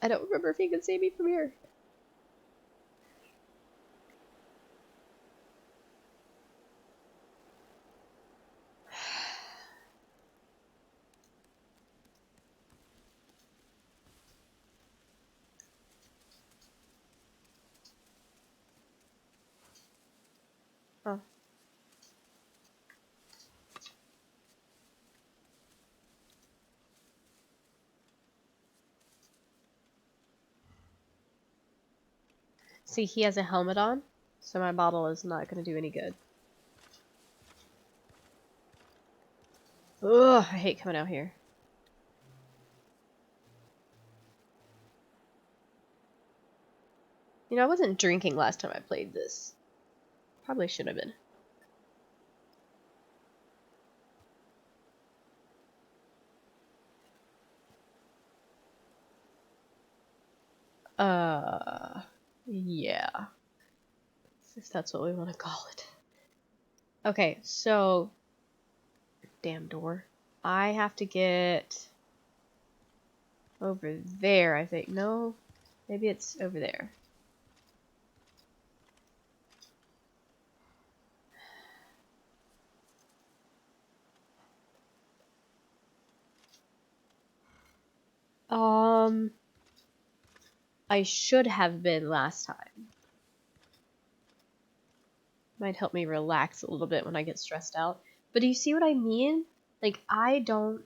I don't remember if he can see me from here. Oh. See, he has a helmet on, so my bottle is not going to do any good. Ugh, I hate coming out here. You know, I wasn't drinking last time I played this. Probably should have been. Yeah. If that's what we want to call it. Okay, so... Damn door. I have to get... over there, I think. No? Maybe it's over there. I should have been last time. Might help me relax a little bit when I get stressed out. But do you see what I mean? Like, I don't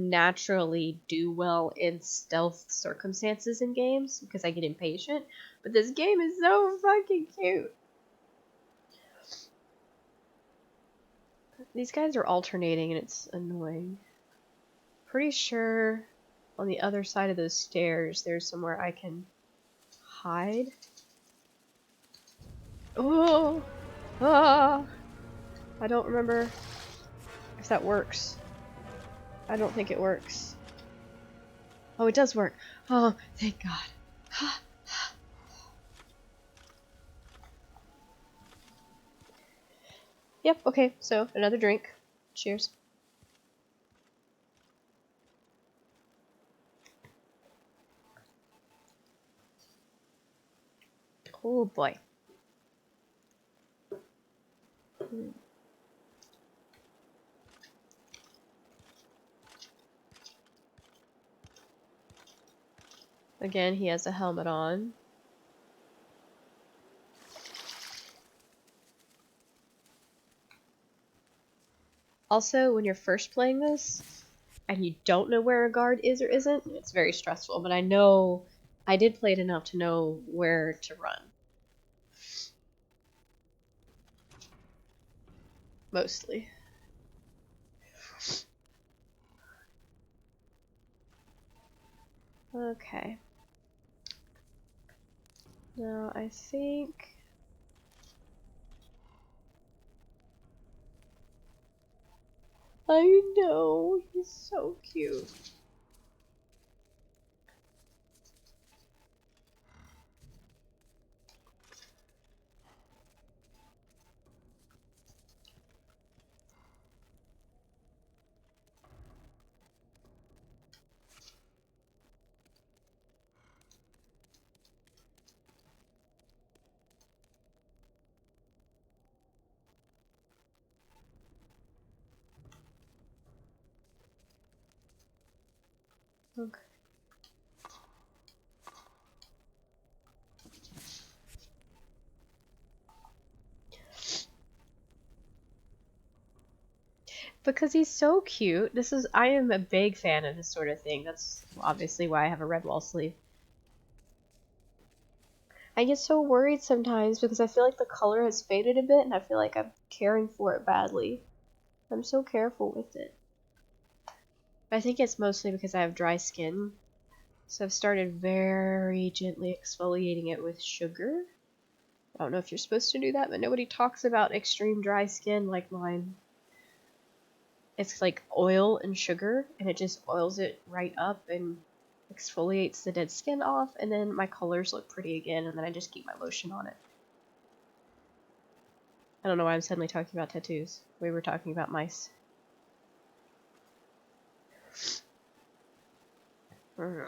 naturally do well in stealth circumstances in games because I get impatient, but this game is so fucking cute. These guys are alternating and it's annoying. Pretty sure on the other side of those stairs there's somewhere I can hide. Oh! Ah! I don't remember if that works. I don't think it works. Oh, it does work. Oh, thank God. Yep, okay, so another drink. Cheers. Oh boy. Again, he has a helmet on. Also, when you're first playing this, and you don't know where a guard is or isn't, it's very stressful, but I did play it enough to know where to run. Mostly. Okay. Now, I think... I know, he's so cute. Okay. Because he's so cute. I am a big fan of this sort of thing. That's obviously why I have a red wall sleeve. I get so worried sometimes because I feel like the color has faded a bit and I feel like I'm caring for it badly. I'm so careful with it. I think it's mostly because I have dry skin. So I've started very gently exfoliating it with sugar. I don't know if you're supposed to do that, but nobody talks about extreme dry skin like mine. It's like oil and sugar, and it just oils it right up and exfoliates the dead skin off, and then my colors look pretty again, and then I just keep my lotion on it. I don't know why I'm suddenly talking about tattoos. We were talking about mice. Oh,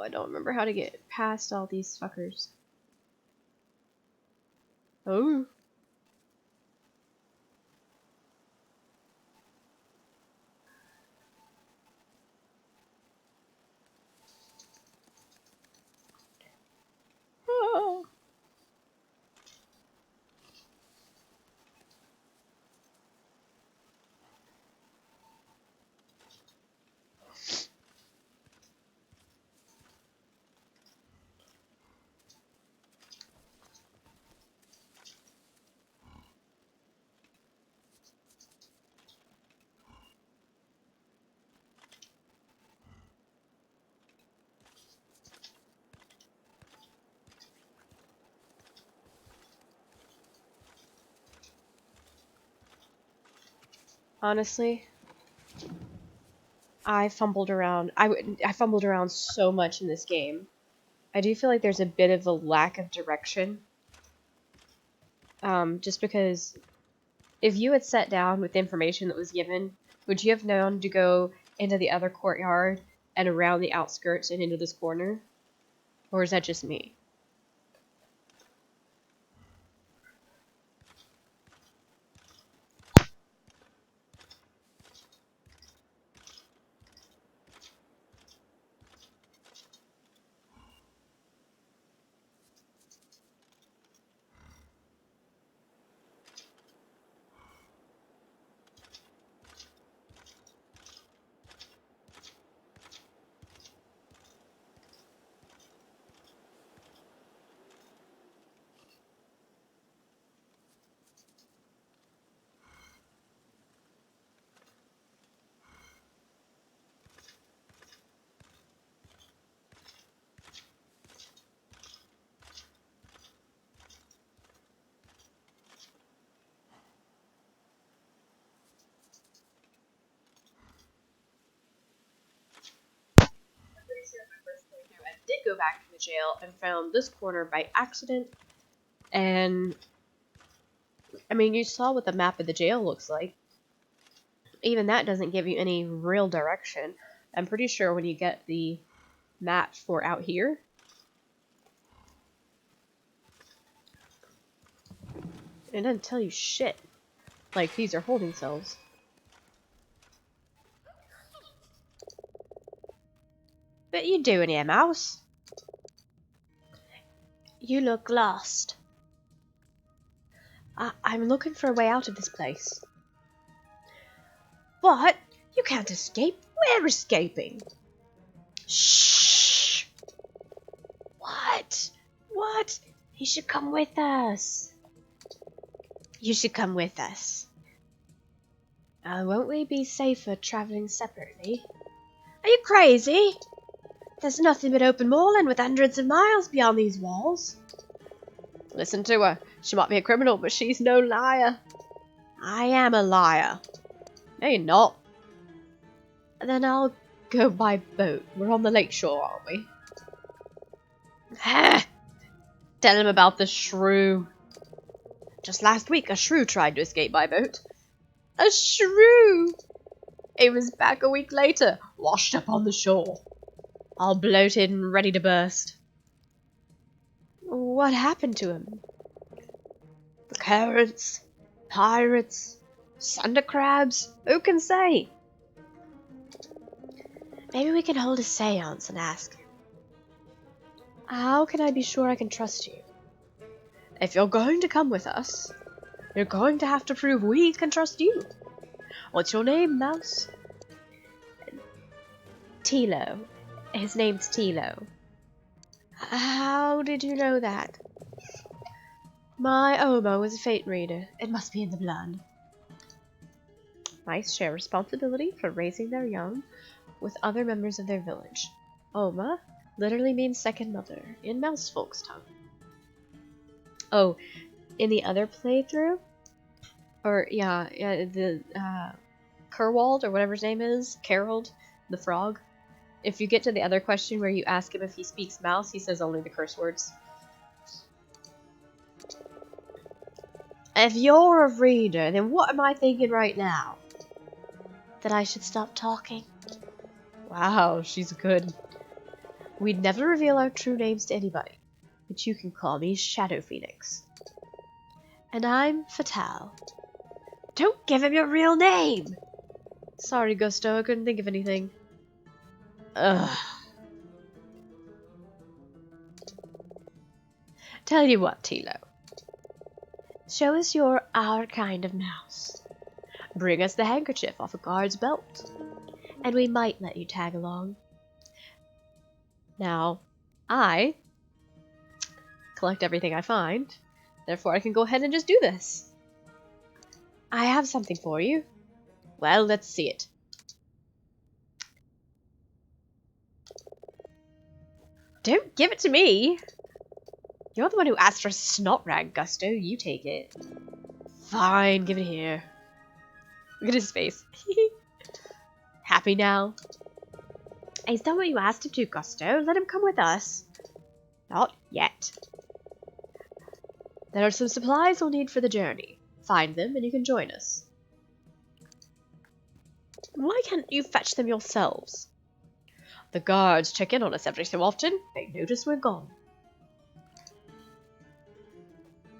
I don't remember how to get past all these fuckers. Oh. Oh. Honestly, I fumbled around. I fumbled around so much in this game. I do feel like there's a bit of a lack of direction. Just because if you had sat down with the information that was given, would you have known to go into the other courtyard and around the outskirts and into this corner? Or is that just me? go back to the jail and found this corner by accident. And, I mean, you saw what the map of the jail looks like. Even that doesn't give you any real direction. I'm pretty sure when you get the map for out here, it doesn't tell you shit. Like, these are holding cells. What you doing here, mouse? You look lost. I'm looking for a way out of this place. What? You can't escape? We're escaping. Shh! What? What? You should come with us. You should come with us. Won't we be safer traveling separately? Are you crazy? There's nothing but open moorland with hundreds of miles beyond these walls. Listen to her. She might be a criminal, but she's no liar. I am a liar. No, you're not. Then I'll go by boat. We're on the lake shore, aren't we? Tell him about the shrew. Just last week, a shrew tried to escape by boat. A shrew! It was back a week later, washed up on the shore. All bloated and ready to burst. What happened to him? The currents, pirates, thunder crabs, who can say? Maybe we can hold a seance and ask him. How can I be sure I can trust you? If you're going to come with us, you're going to have to prove we can trust you. What's your name, mouse? Tilo. His name's Tilo. How did you know that? My Omo was a fate reader. It must be in the blood. Mice share responsibility for raising their young with other members of their village. Oma literally means second mother in mouse folk's tongue. Oh, in the other playthrough? Or, yeah, the, Kerwald, or whatever his name is, Carold, the frog. If you get to the other question where you ask him if he speaks mouse, he says only the curse words. If you're a reader, then what am I thinking right now? That I should stop talking. Wow, she's good. We'd never reveal our true names to anybody, but you can call me Shadow Phoenix. And I'm Fatale. Don't give him your real name! Sorry, Gusto, I couldn't think of anything. Ugh. Tell you what, Tilo. Show us you're our kind of mouse. Bring us the handkerchief off a guard's belt, and we might let you tag along. Now, I collect everything I find, therefore I can go ahead and just do this. I have something for you. Well, let's see it. Don't give it to me! You're the one who asked for a snot rag, Gusto. You take it. Fine, give it here. Look at his face. Happy now? He's done what you asked him to, Gusto. Let him come with us. Not yet. There are some supplies we'll need for the journey. Find them and you can join us. Why can't you fetch them yourselves? The guards check in on us every so often. They notice we're gone.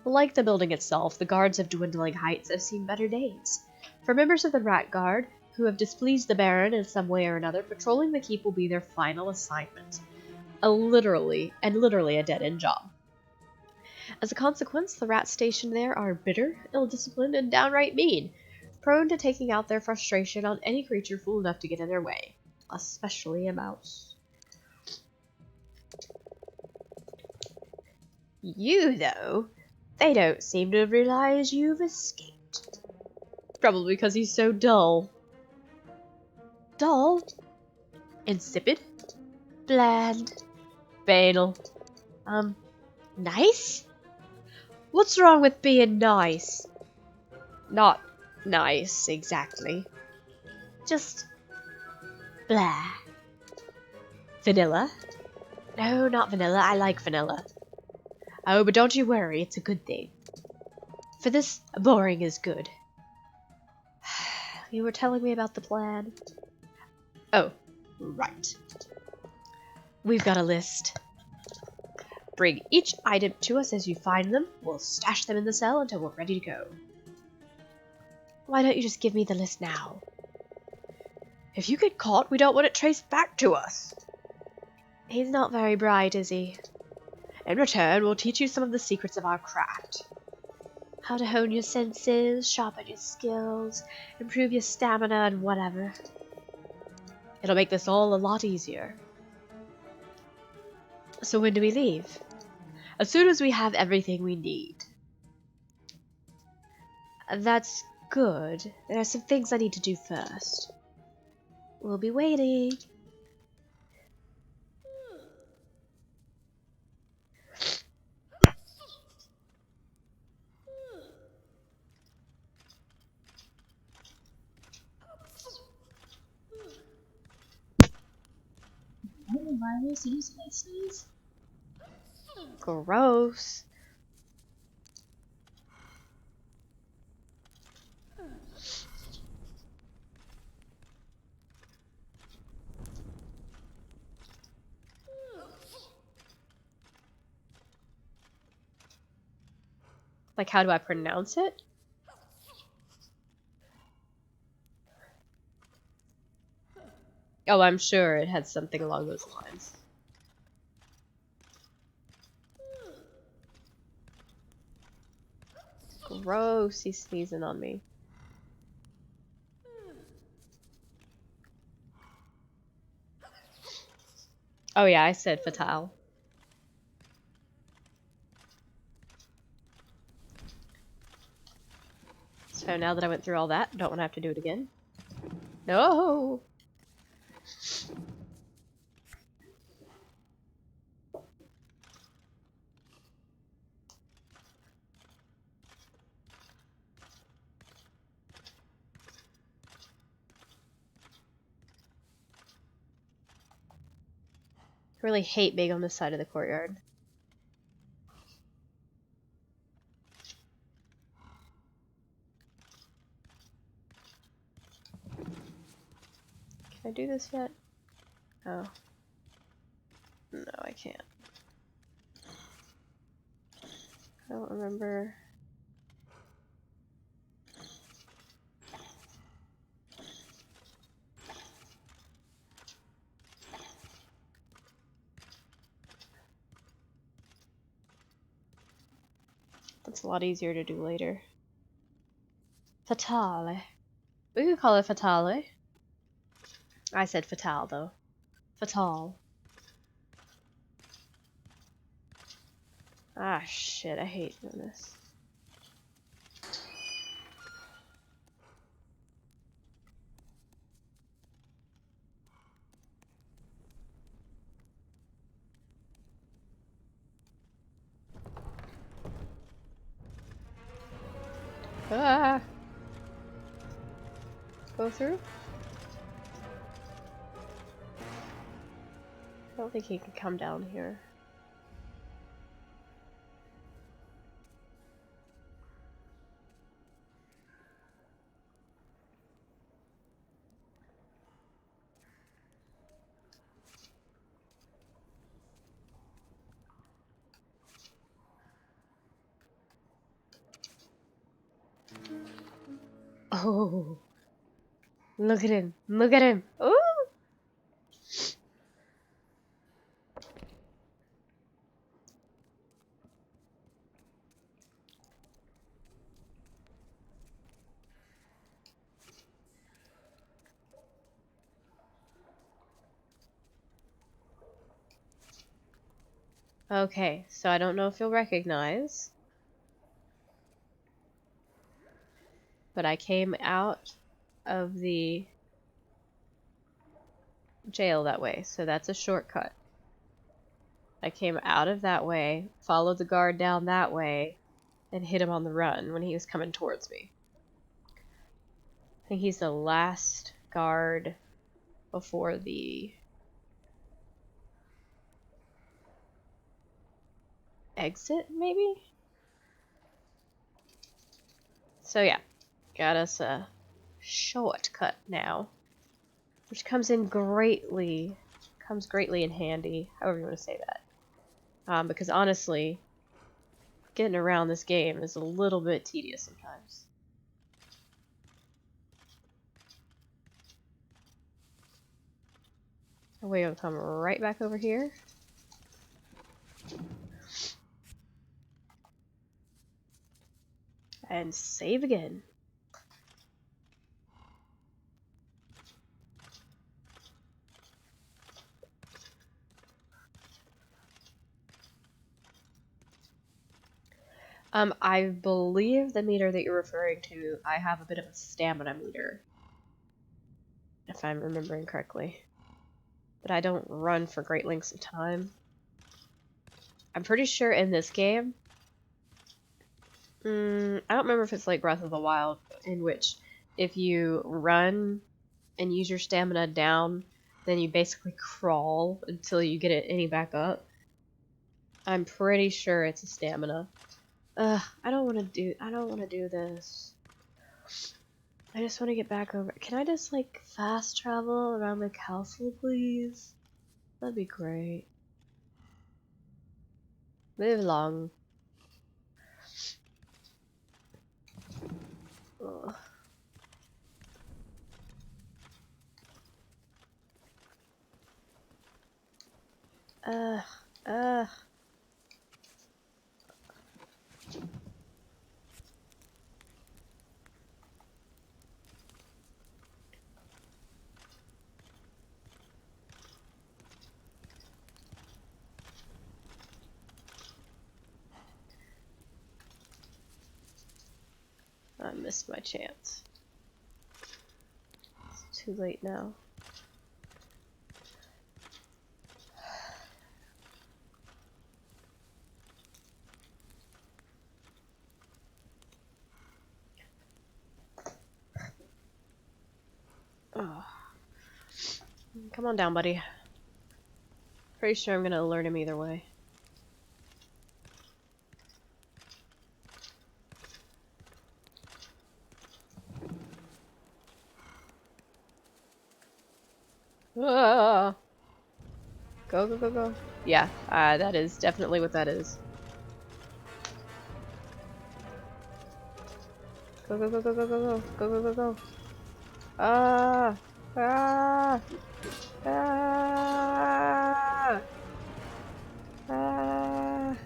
Like the building itself, the guards of Dwindling Heights have seen better days. For members of the Rat Guard who have displeased the Baron in some way or another, patrolling the keep will be their final assignment. Literally a dead-end job. As a consequence, the rats stationed there are bitter, ill-disciplined, and downright mean, prone to taking out their frustration on any creature fool enough to get in their way, especially a mouse. You, though, they don't seem to realize you've escaped. Probably because he's so dull. Dull? Insipid? Bland? Banal? Nice? What's wrong with being nice? Not nice, exactly. Just blah. Vanilla? No, not vanilla. I like vanilla. Oh, but don't you worry. It's a good thing. For this, boring is good. You were telling me about the plan. Oh, right. We've got a list. Bring each item to us as you find them. We'll stash them in the cell until we're ready to go. Why don't you just give me the list now? If you get caught, we don't want it traced back to us. He's not very bright, is he? In return, we'll teach you some of the secrets of our craft. How to hone your senses, sharpen your skills, improve your stamina, and whatever. It'll make this all a lot easier. So when do we leave? As soon as we have everything we need. That's good. There are some things I need to do first. We'll be waiting. Gross. Like, how do I pronounce it? Oh, I'm sure it had something along those lines. Gross, he's sneezing on me. Oh yeah, I said fatale. So now that I went through all that, don't want to have to do it again. No! I really hate being on this side of the courtyard. Can I do this yet? Oh. No, I can't. I don't remember. That's a lot easier to do later. Fatale. We could call it fatale. I said fatale, though. Fatale. Ah, shit, I hate doing this. Ah! Go through? I don't think he can come down here. Oh! Look at him! Look at him! Ooh! Okay, so I don't know if you'll recognize, but I came out of the jail that way, so that's a shortcut. I came out of that way, followed the guard down that way, and hit him on the run when he was coming towards me. I think he's the last guard before the exit, maybe? So yeah, got us a shortcut now, which comes greatly in handy, however you want to say that. Because honestly, getting around this game is a little bit tedious sometimes. And we'll come right back over here. And save again. I believe the meter that you're referring to, I have a bit of a stamina meter, if I'm remembering correctly. But I don't run for great lengths of time. I'm pretty sure in this game, I don't remember if it's like Breath of the Wild, in which if you run and use your stamina down, then you basically crawl until you get any back up. I'm pretty sure it's a stamina. I don't want to do this. I just want to get back over. Can I just like fast travel around the castle, please? That'd be great. Move along. Ugh. Ugh. Ugh. I missed my chance. It's too late now. Oh. Come on down, buddy. Pretty sure I'm gonna alert him either way. Ah! Go, go, go, go. Yeah, that is definitely what that is. Go, go, go, go, go, go, go. Go, go, go, go. Ah! Ah! Ah! Ah!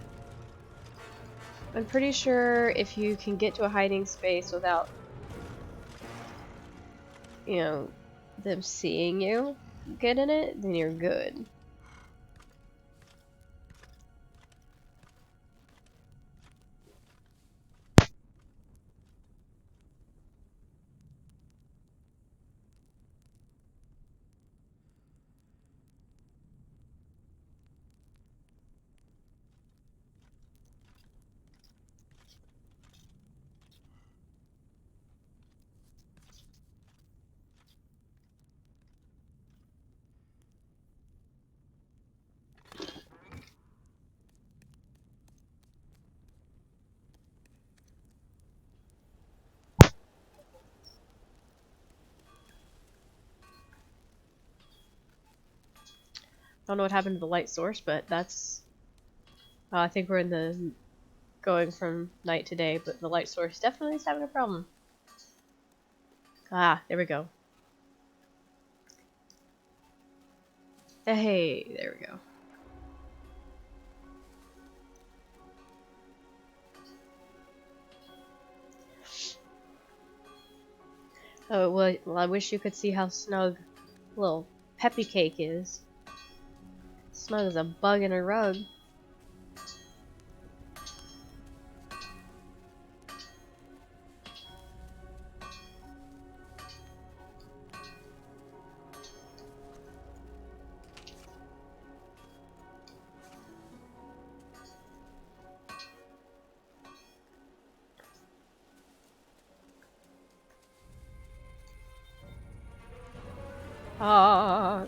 I'm pretty sure if you can get to a hiding space without, you know, them seeing you get in it, then you're good. I don't know what happened to the light source, but that's... I think we're in the going from night to day, but the light source definitely is having a problem. Ah, there we go. Hey, there we go. Oh, well, I wish you could see how snug little Peppy Cake is. Snug as a bug in a rug. Ah.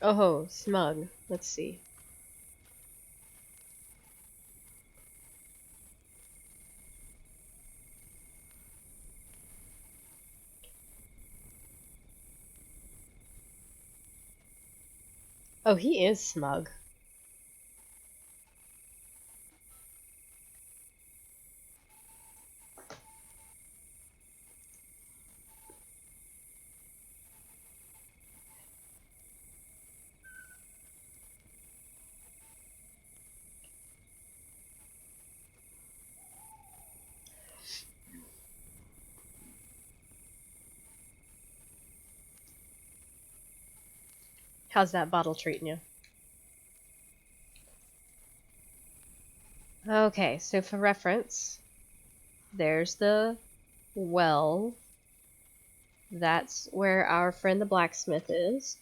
Oh, smug. Let's see. Oh, he is smug. How's that bottle treating you? Okay, so for reference, there's the well. That's where our friend the blacksmith is.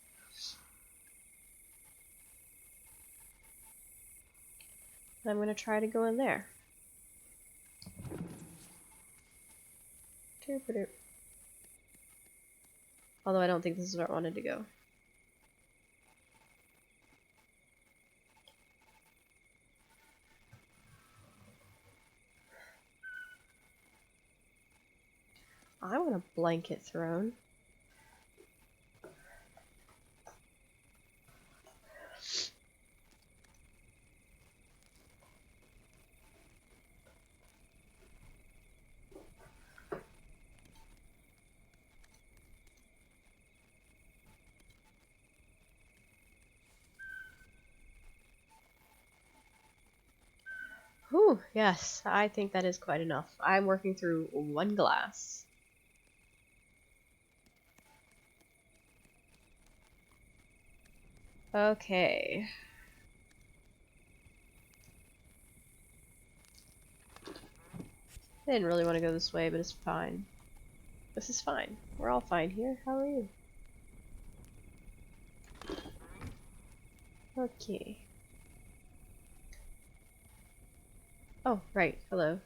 I'm going to try to go in there. Although I don't think this is where I wanted to go. I want a blanket throne. Whew, yes, I think that is quite enough. I'm working through one glass. Okay. I didn't really want to go this way, but it's fine. This is fine. We're all fine here. How are you? Okay. Oh, right. Hello.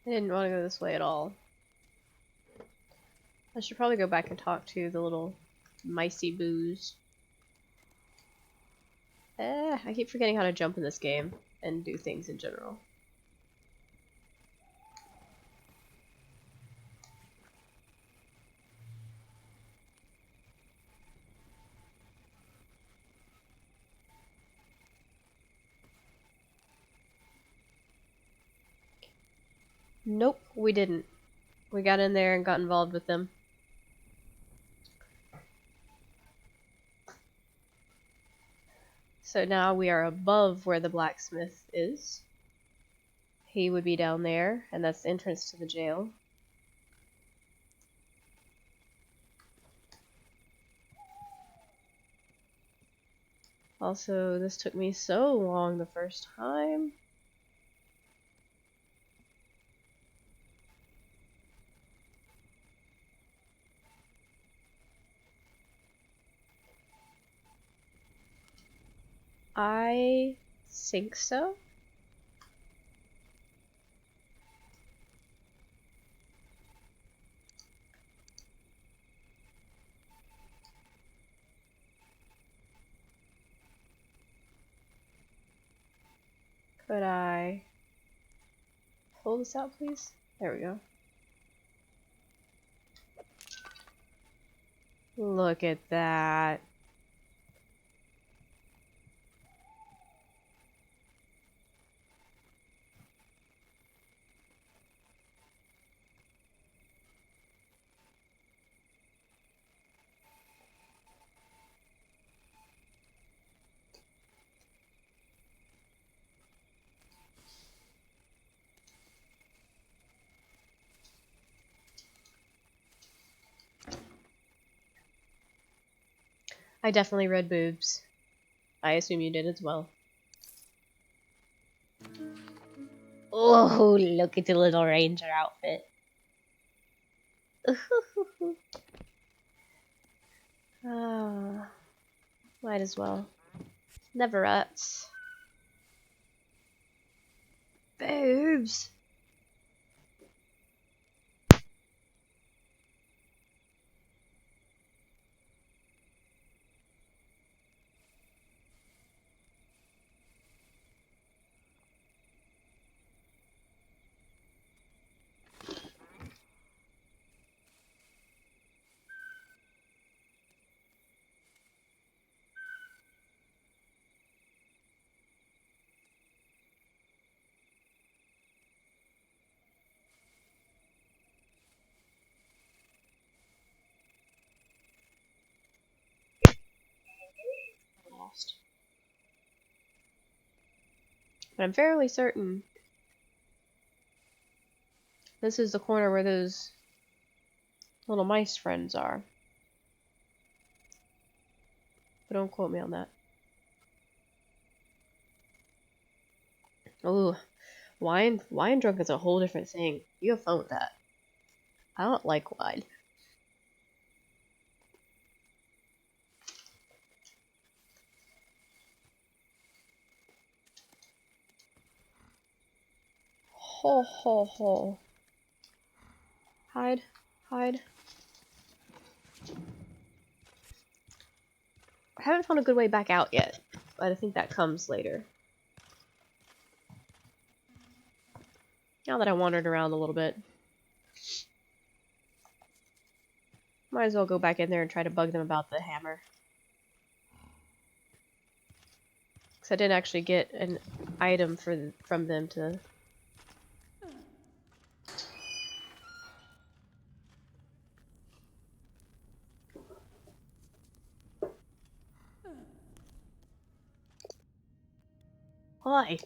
I didn't want to go this way at all. I should probably go back and talk to the little micey boos. I keep forgetting how to jump in this game and do things in general. Nope, we didn't. We got in there and got involved with them. So now we are above where the blacksmith is. He would be down there, and that's the entrance to the jail. Also, this took me so long the first time. I think so. Could I pull this out, please? There we go. Look at that. I definitely read boobs. I assume you did as well. Oh, look at the little ranger outfit. Ah, might as well. Never ups. Boobs. Lost. But I'm fairly certain this is the corner where those little mice friends are. But don't quote me on that. Ooh, wine drunk is a whole different thing. You have fun with that. I don't like wine. Ho ho ho. Hide, hide. I haven't found a good way back out yet, but I think that comes later. Now that I wandered around a little bit. Might as well go back in there and try to bug them about the hammer. Because I didn't actually get an item from them to... Why?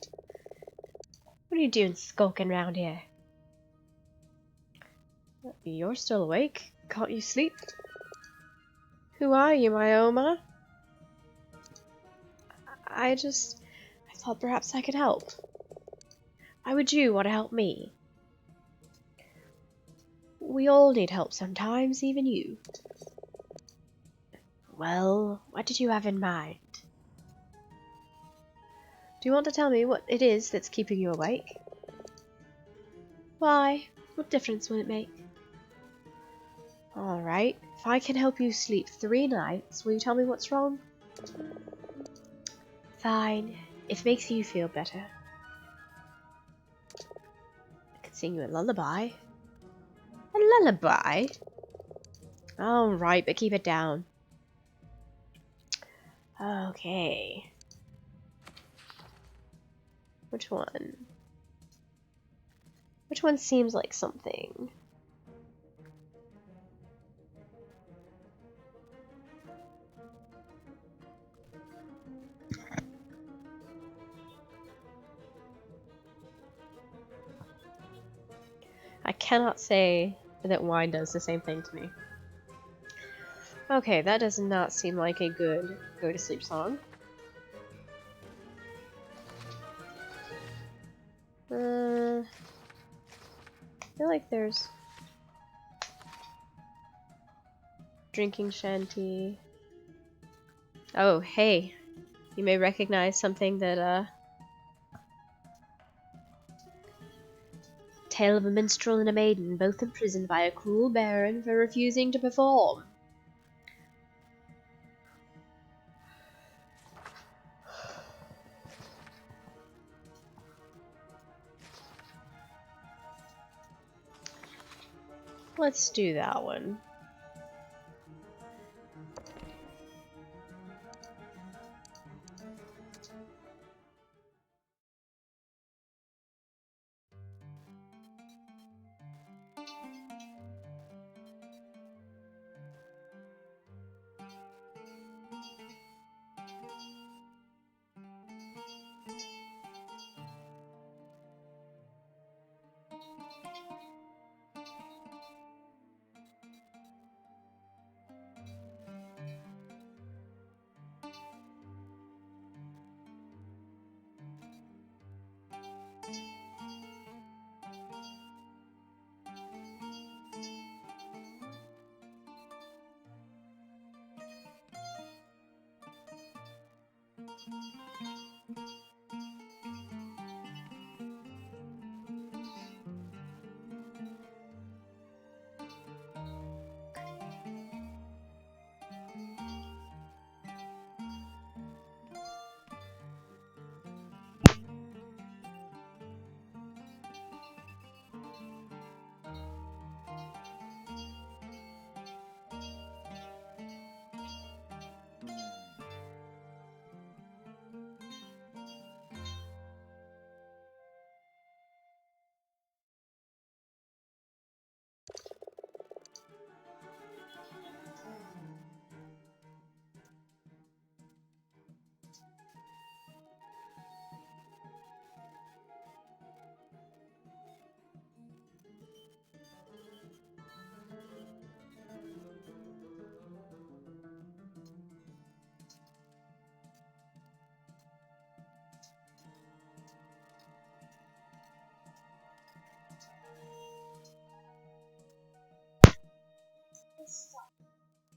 What are you doing skulking around here? You're still awake? Can't you sleep? Who are you, my Oma? I thought perhaps I could help. Why would you want to help me? We all need help sometimes, even you. Well, what did you have in mind? Do you want to tell me what it is that's keeping you awake? Why? What difference will it make? Alright, if I can help you sleep 3 nights, will you tell me what's wrong? Fine, if it makes you feel better. I could sing you a lullaby. A lullaby? Alright, but keep it down. Okay. Which one? Which one seems like something? I cannot say that wine does the same thing to me. Okay, that does not seem like a good go-to-sleep song. I feel like there's... Drinking shanty. Oh, hey. You may recognize something that, Tale of a minstrel and a maiden, both imprisoned by a cruel baron for refusing to perform. Let's do that one.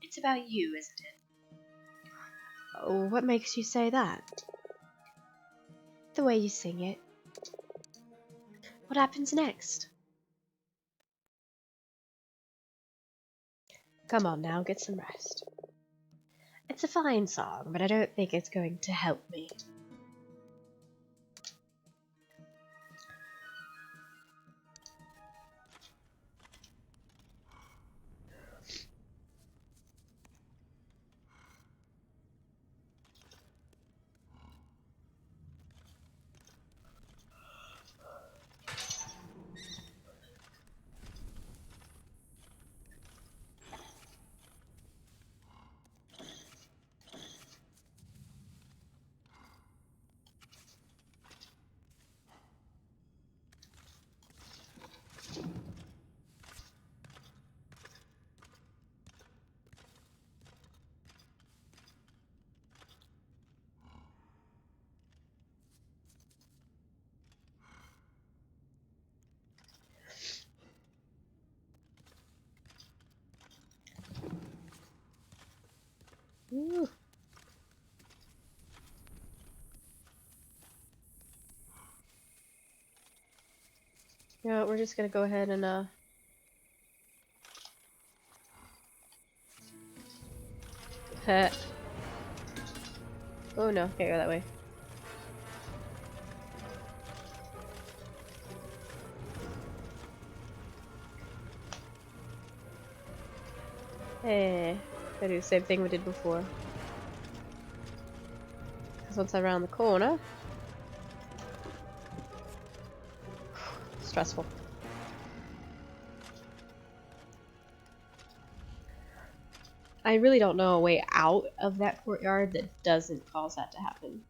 It's about you, isn't it? Oh, what makes you say that? The way you sing it. What happens next? Come on now, get some rest. It's a fine song, but I don't think it's going to help me. Ooh. Yeah, we're just gonna go ahead and oh no, can't go that way. Gotta do the same thing we did before. Because once I'm around the corner... stressful. I really don't know a way out of that courtyard that doesn't cause that to happen.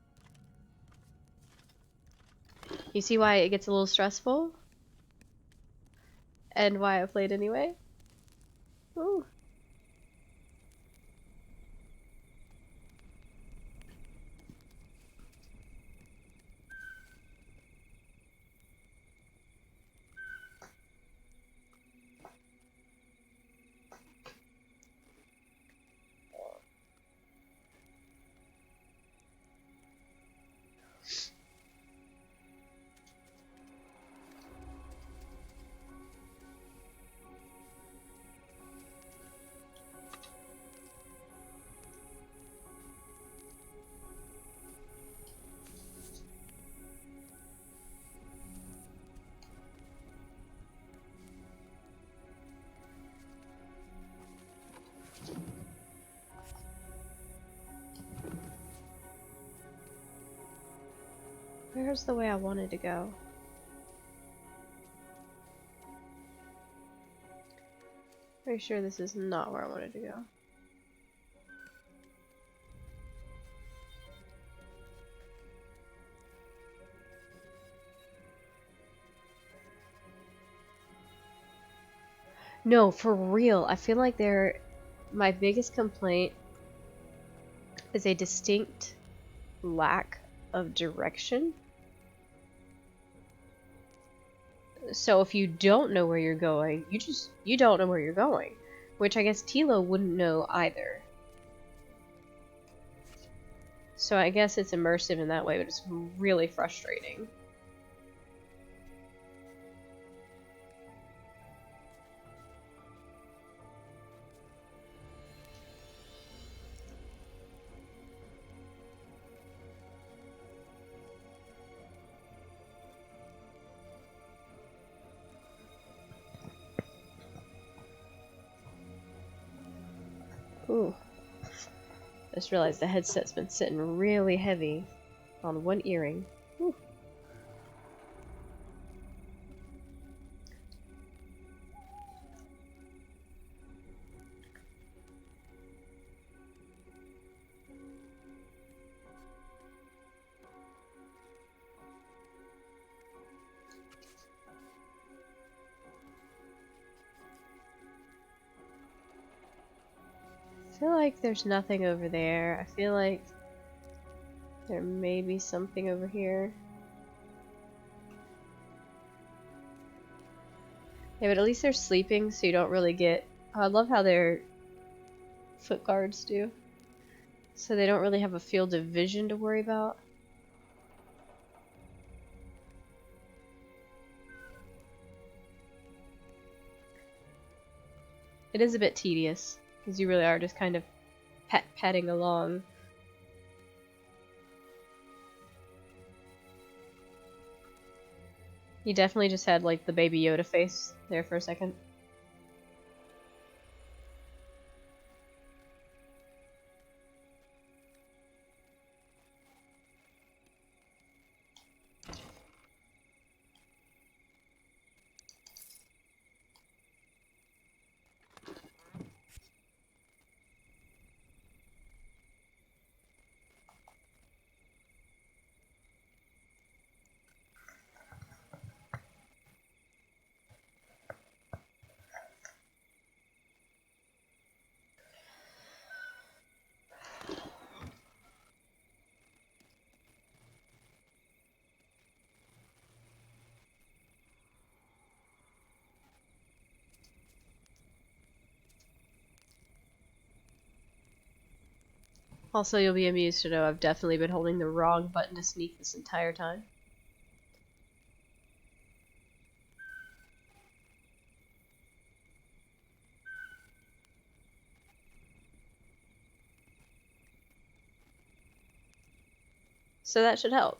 You see why it gets a little stressful? And why I played anyway? Ooh. Where's the way I wanted to go? Pretty sure this is not where I wanted to go. No, for real. I feel like my biggest complaint is a distinct lack of direction. So if you don't know where you're going, you don't know where you're going. Which I guess Tilo wouldn't know either. So I guess it's immersive in that way, but it's really frustrating. Ooh. Just realized the headset's been sitting really heavy on one earring. Ooh. I feel like there's nothing over there. I feel like there may be something over here. Yeah, but at least they're sleeping, so you don't really get... Oh, I love how they're foot guards do. So they don't really have a field of vision to worry about. It is a bit tedious, because you really are just kind of petting along. You definitely just had like the Baby Yoda face there for a second. Also, you'll be amused to know I've definitely been holding the wrong button to sneak this entire time. So that should help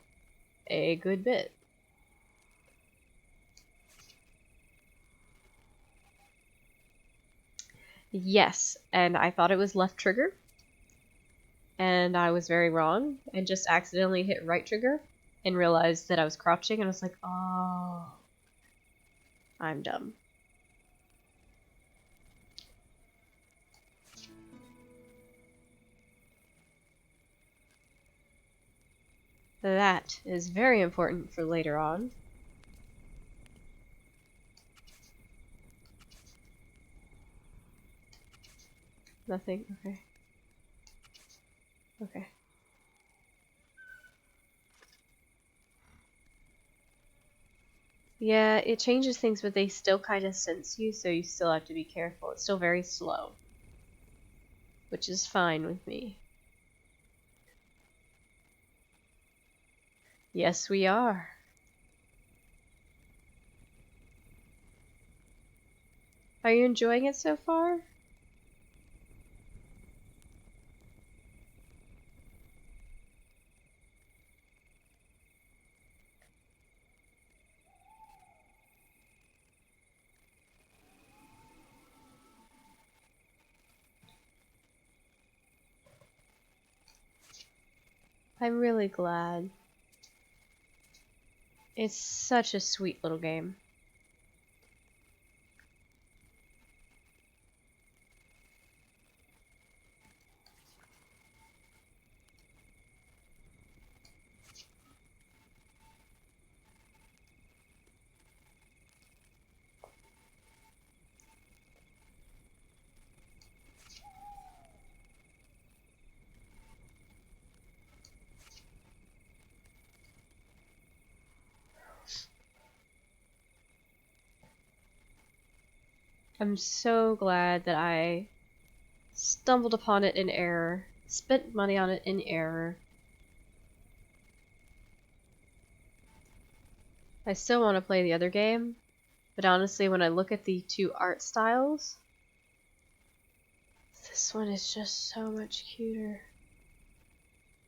a good bit. Yes, and I thought it was left trigger, and I was very wrong, and just accidentally hit right trigger, and realized that I was crouching, and I was like, oh, I'm dumb. That is very important for later on. Nothing? Okay. Okay. Yeah, it changes things, but they still kind of sense you, so you still have to be careful. It's still very slow, which is fine with me. Yes, we are. Are you enjoying it so far? I'm really glad. It's such a sweet little game. I'm so glad that I stumbled upon it in error, spent money on it in error. I still want to play the other game, but honestly, when I look at the two art styles, this one is just so much cuter.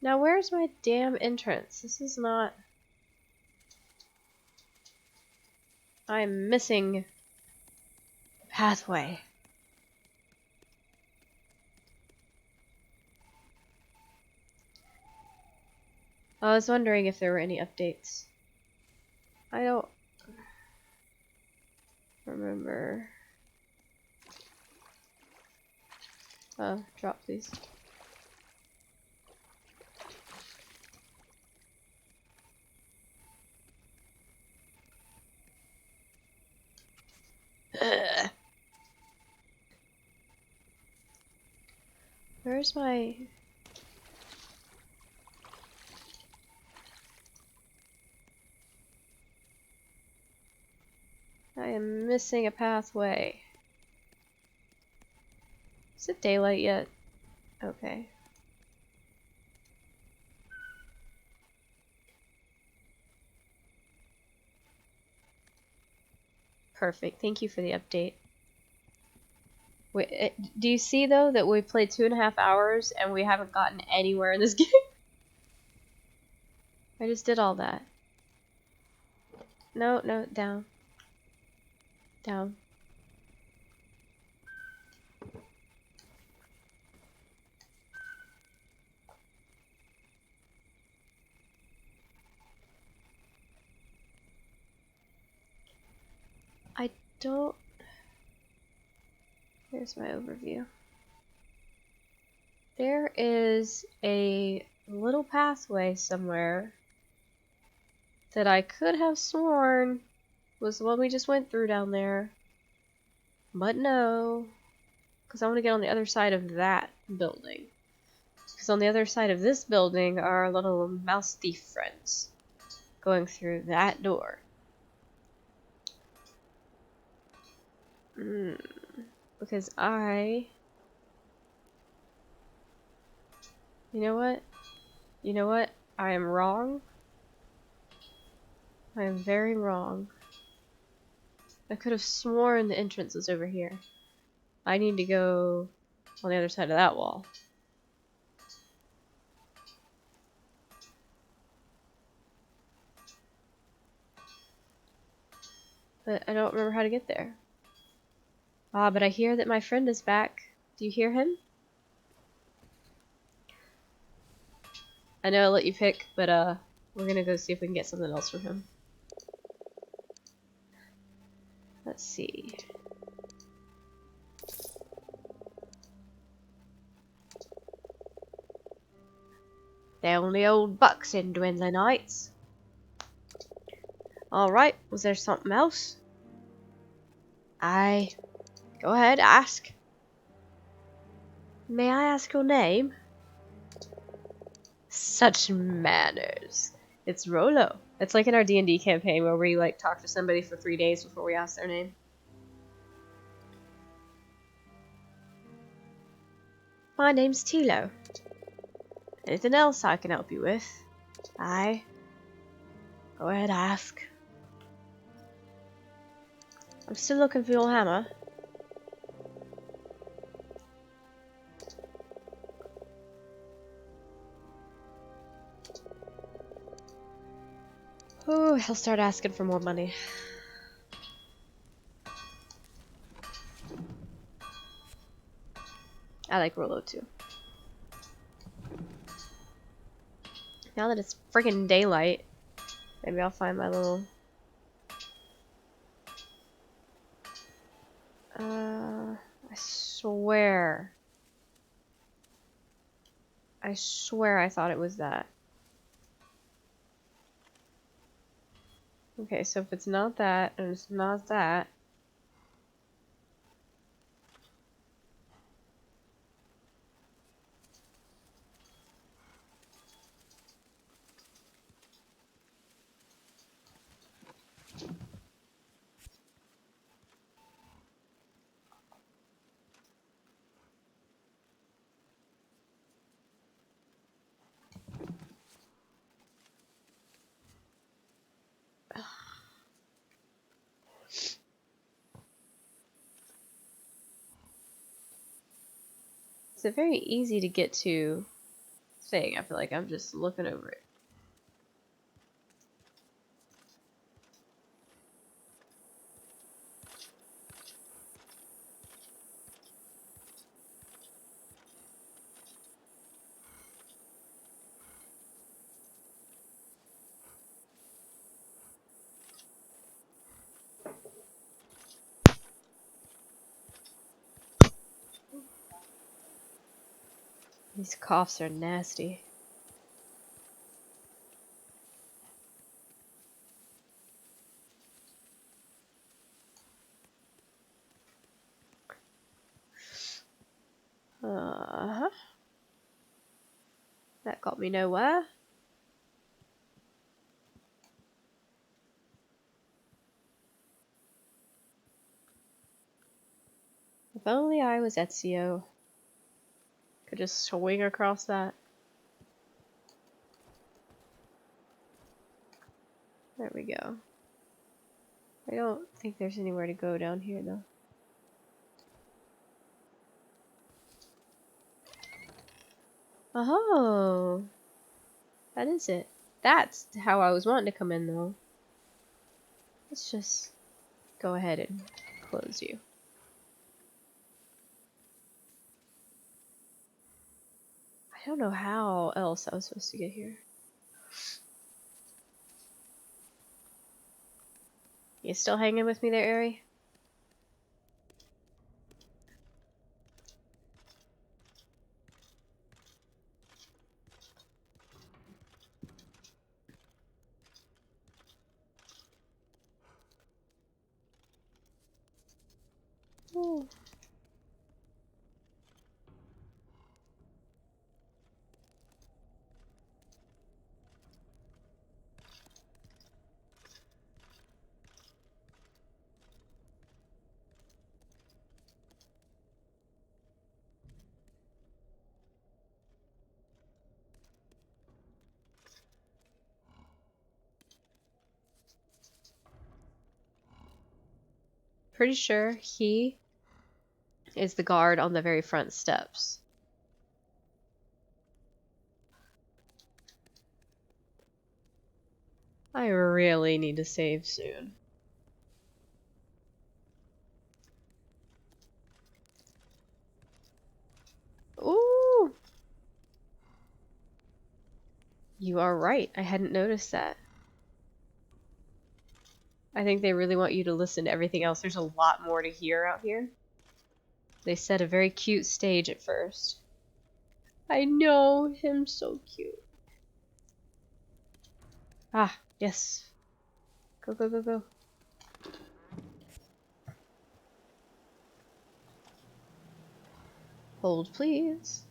Now, where's my damn entrance? This is not... I'm missing the pathway. I was wondering if there were any updates. I don't remember. Oh, drop please. Ugh. Where's my... I am missing a pathway. Is it daylight yet? Okay. Perfect. Thank you for the update. Wait, do you see though that we played 2.5 hours and we haven't gotten anywhere in this game? I just did all that. No, no, down. Down. I don't... Here's my overview. There is a little pathway somewhere that I could have sworn was the one we just went through down there. But no. Because I want to get on the other side of that building. Because on the other side of this building are our little mouse thief friends. Going through that door. Because I... You know what? You know what? I am wrong. I am very wrong. I could have sworn the entrance was over here. I need to go on the other side of that wall. But I don't remember how to get there. Ah, but I hear that my friend is back. Do you hear him? I know I let you pick, but we're gonna go see if we can get something else from him. Let's see. Down the old bucks in dwindling nights. Alright, was there something else? Aye. Go ahead, ask. May I ask your name? Such manners. It's Rolo. It's like in our D&D campaign where we like talk to somebody for 3 days before we ask their name. My name's Tilo. Anything else I can help you with? Aye. Go ahead, ask. I'm still looking for your hammer. Oh, he'll start asking for more money. I like Rolo too. Now that it's friggin' daylight, maybe I'll find my little... I swear. I swear I thought it was that. Okay, so if it's not that, and it's not that... It's a very easy to get to thing. I feel like I'm just looking over it. These coughs are nasty. Uh-huh. That got me nowhere. If only I was Ezio. Could just swing across that. There we go. I don't think there's anywhere to go down here, though. Oh, that is it. That's how I was wanting to come in, though. Let's just go ahead and close you. I don't know how else I was supposed to get here. You still hanging with me there, Ari? Ooh. Pretty sure he is the guard on the very front steps. I really need to save soon. Ooh! You are right. I hadn't noticed that. I think they really want you to listen to everything else. There's a lot more to hear out here. They set a very cute stage at first. I know him so cute. Ah, yes. Go, go, go, go. Hold, please.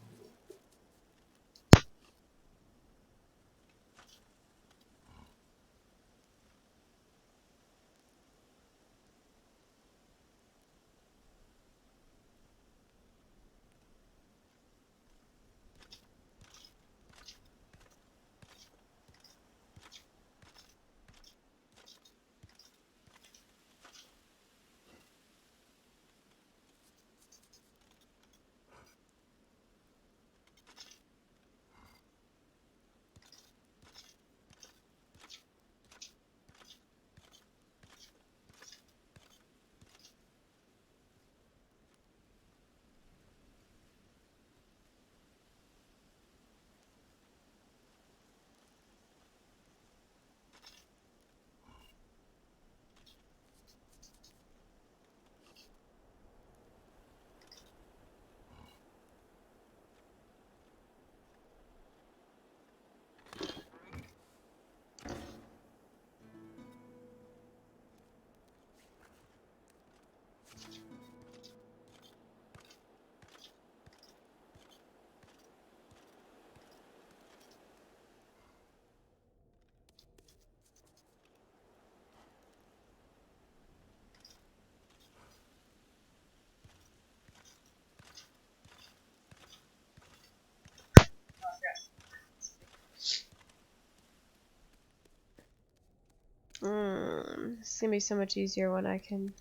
It's gonna be so much easier when I can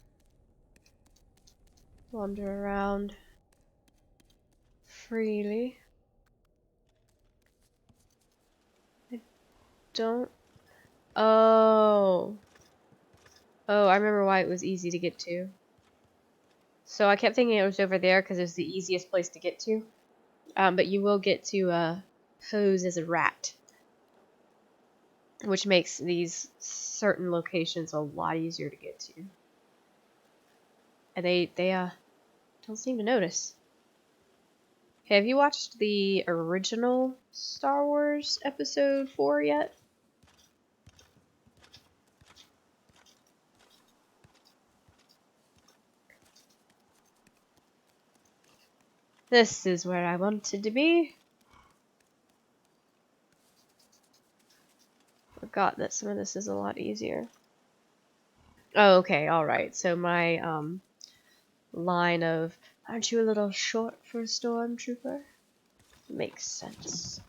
wander around freely. I don't... Oh. Oh, I remember why it was easy to get to. So I kept thinking it was over there because it was the easiest place to get to. But you will get to pose as a rat, which makes these certain locations a lot easier to get to. And they don't seem to notice. Have you watched the original Star Wars Episode 4 yet? This is where I wanted to be. Forgot that some of this is a lot easier. Oh, okay, alright. So my line of, aren't you a little short for a stormtrooper? Makes sense.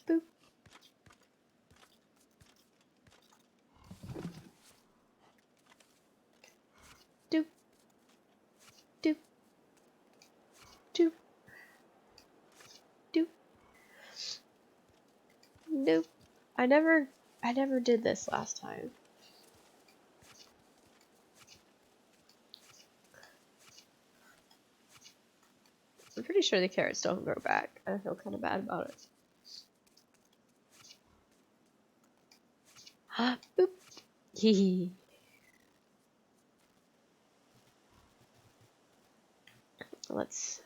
Boop. Doop. Doop. Doop. Doop. Nope. I never did this last time. I'm pretty sure the carrots don't grow back. I feel kind of bad about it. Boop. Hee. Let's.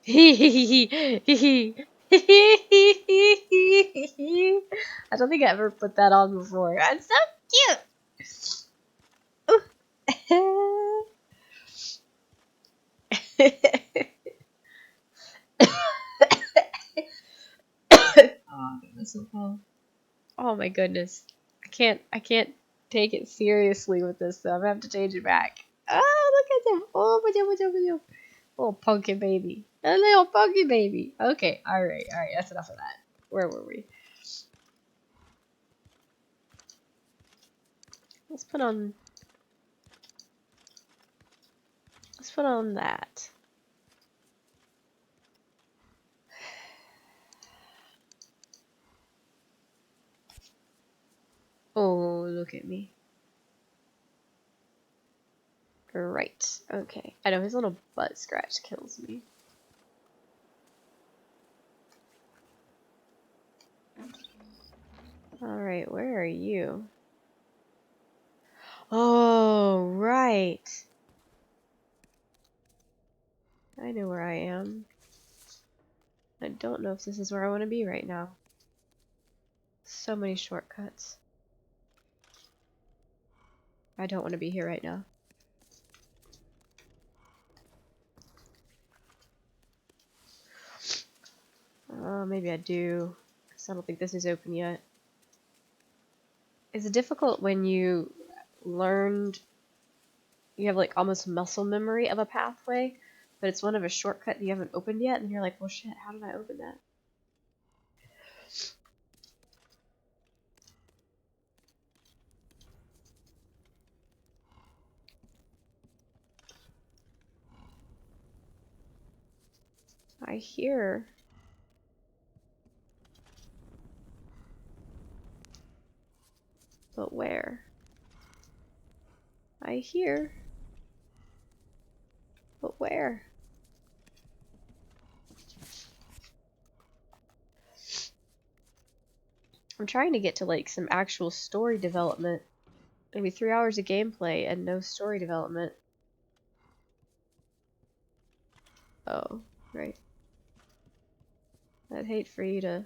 I don't think I ever put that on before. I'm so cute. Oh, goodness, oh my goodness. I can't take it seriously with this though. I'm gonna have to change it back. Oh, look at him. Oh, my little pumpkin baby. A little pumpkin baby. Okay, alright, that's enough of that. Where were we? Let's put on that. Oh, look at me. Right, okay. I know his little butt scratch kills me. Alright, where are you? Oh, right. I know where I am. I don't know if this is where I want to be right now. So many shortcuts. I don't want to be here right now. Maybe I do. Because I don't think this is open yet. It's difficult when you have like almost muscle memory of a pathway, but it's one of a shortcut that you haven't opened yet, and you're like, well shit, how did I open that? I hear... But where? I hear... But where? I'm trying to get to like some actual story development. Maybe 3 hours of gameplay and no story development. Oh, right. I'd hate for you to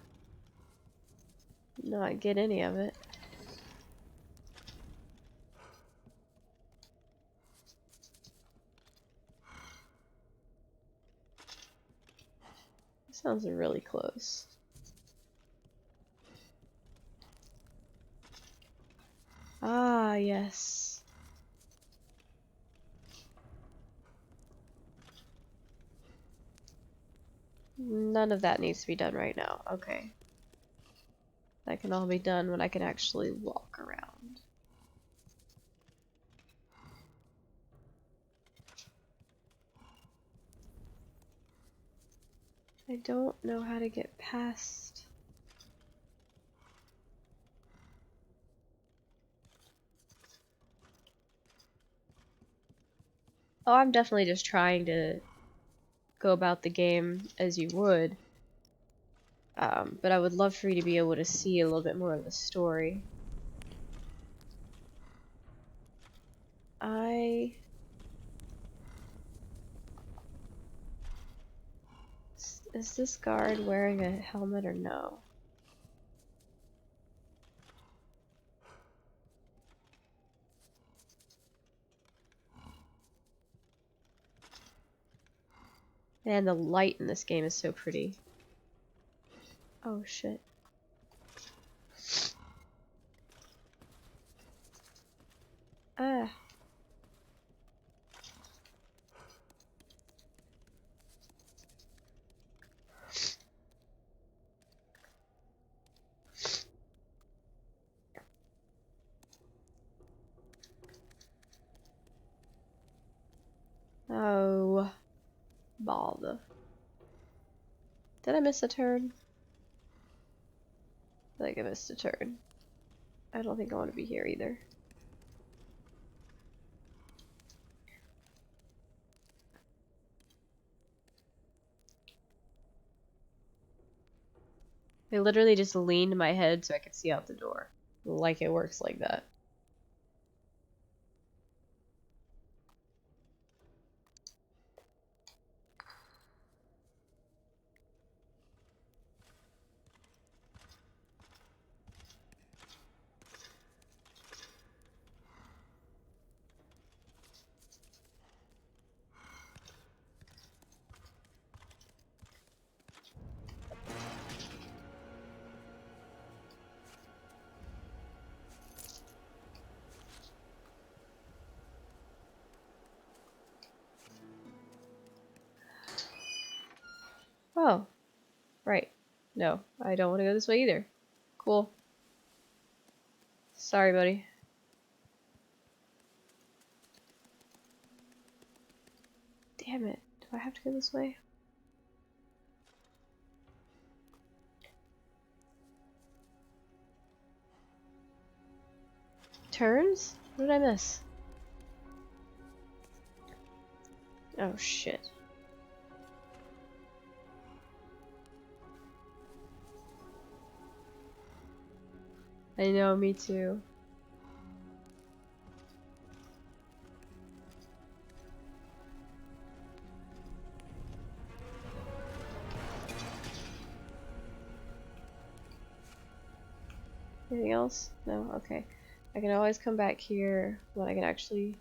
not get any of it. Sounds really close. Ah, yes. None of that needs to be done right now. Okay. That can all be done when I can actually walk around. I don't know how to get past... Oh, I'm definitely just trying to go about the game as you would. But I would love for you to be able to see a little bit more of the story. Is this guard wearing a helmet or no? Man, the light in this game is so pretty. Oh shit. Ah. Oh. Bother. Did I miss a turn? I think I missed a turn. I don't think I want to be here either. I literally just leaned my head so I could see out the door. Like it works like that. Oh. Right. No, I don't want to go this way either. Cool. Sorry, buddy. Damn it. Do I have to go this way? Turns? What did I miss? Oh shit. I know, me too. Anything else? No? Okay. I can always come back here when I can actually...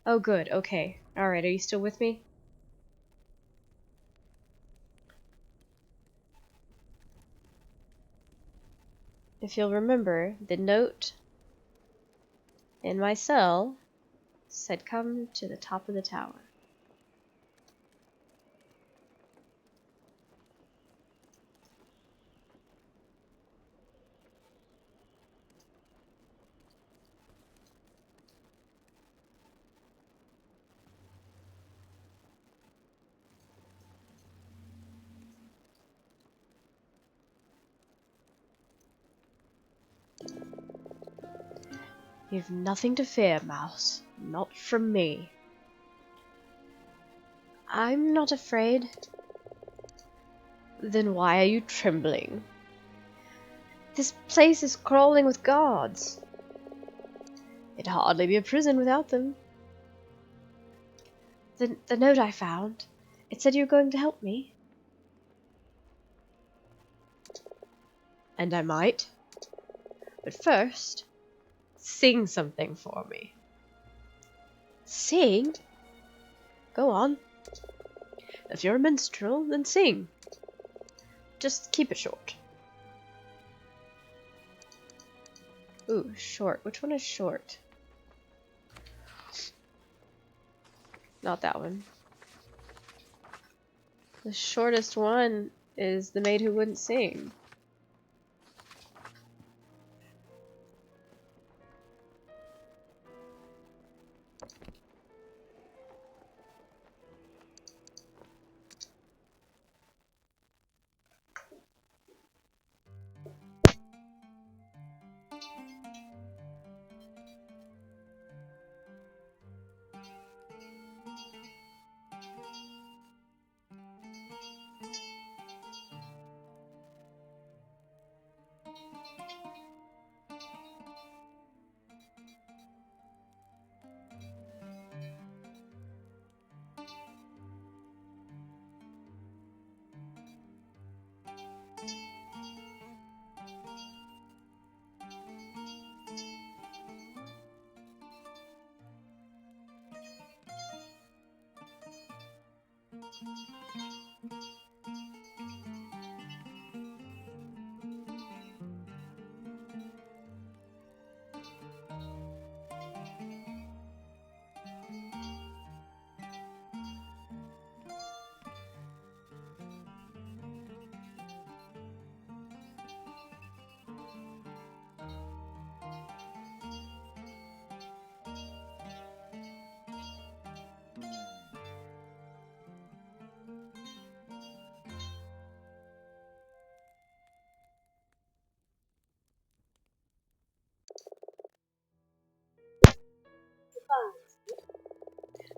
Oh good, okay. Alright, are you still with me? If you'll remember, the note in my cell said come to the top of the tower. You've nothing to fear, Mouse. Not from me. I'm not afraid. Then why are you trembling? This place is crawling with guards. It'd hardly be a prison without them. The note I found, it said you were going to help me. And I might. But first, sing something for me. Sing? Go on. If you're a minstrel, then sing. Just keep it short. Ooh, short. Which one is short? Not that one. The shortest one is the maid who wouldn't sing.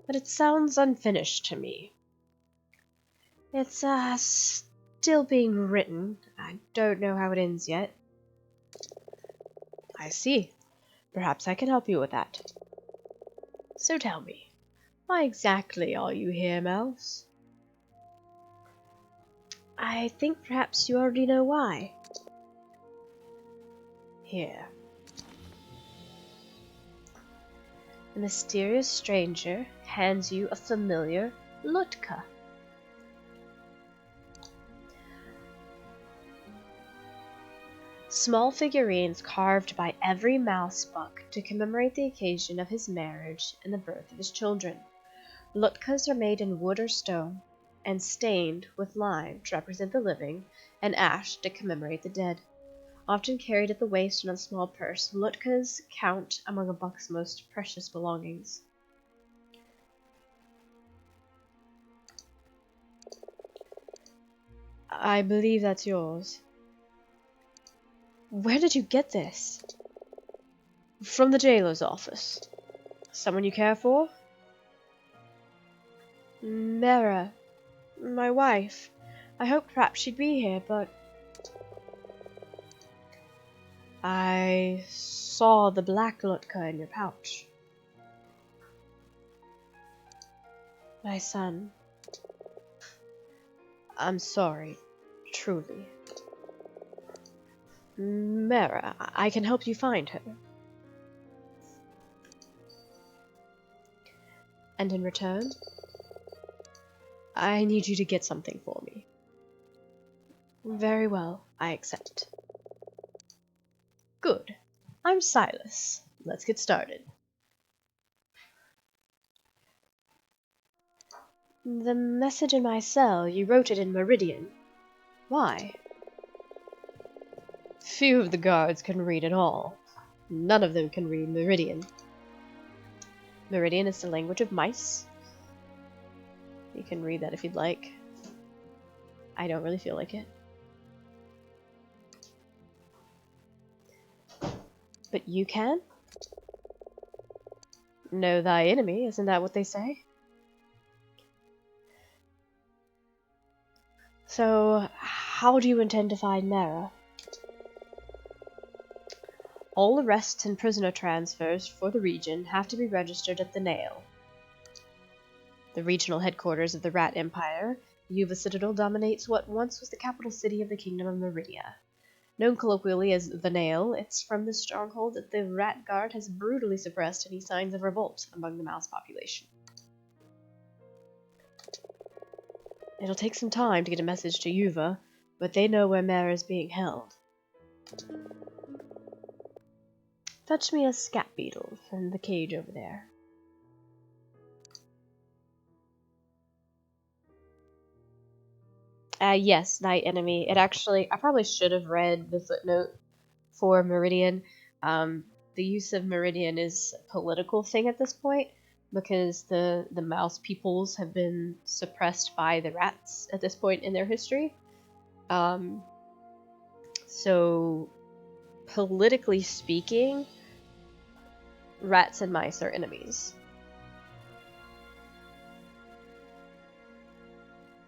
But it sounds unfinished to me. It's, still being written. I don't know how it ends yet. I see. Perhaps I can help you with that. So tell me, why exactly are you here, Mouse? I think perhaps you already know why. Here. The mysterious stranger hands you a familiar Lutka. Small figurines carved by every mousebuck to commemorate the occasion of his marriage and the birth of his children. Lutkas are made in wood or stone, and stained with lime to represent the living, and ash to commemorate the dead. Often carried at the waist in a small purse, Lutkas count among a buck's most precious belongings. I believe that's yours. Where did you get this? From the jailer's office. Someone you care for? Mera, my wife. I hoped perhaps she'd be here, but I saw the black Lutka in your pouch. My son. I'm sorry, truly. Mera, I can help you find her. And in return, I need you to get something for me. Very well, I accept. Good. I'm Silas. Let's get started. The message in my cell, you wrote it in Meridian. Why? Few of the guards can read at all. None of them can read Meridian. Meridian is the language of mice. You can read that if you'd like. I don't really feel like it. But you can? Know thy enemy, isn't that what they say? So, how do you intend to find Mera? All arrests and prisoner transfers for the region have to be registered at the Nail, the regional headquarters of the Rat Empire. Yuva Citadel dominates what once was the capital city of the Kingdom of Meridia. Known colloquially as the Nail, it's from this stronghold that the Rat Guard has brutally suppressed any signs of revolt among the mouse population. It'll take some time to get a message to Yuva, but they know where Mera is being held. Fetch me a scat beetle from the cage over there. Yes, thy enemy. It actually, I probably should have read the footnote for Meridian. The use of Meridian is a political thing at this point, because the mouse peoples have been suppressed by the rats at this point in their history. So, politically speaking, rats and mice are enemies.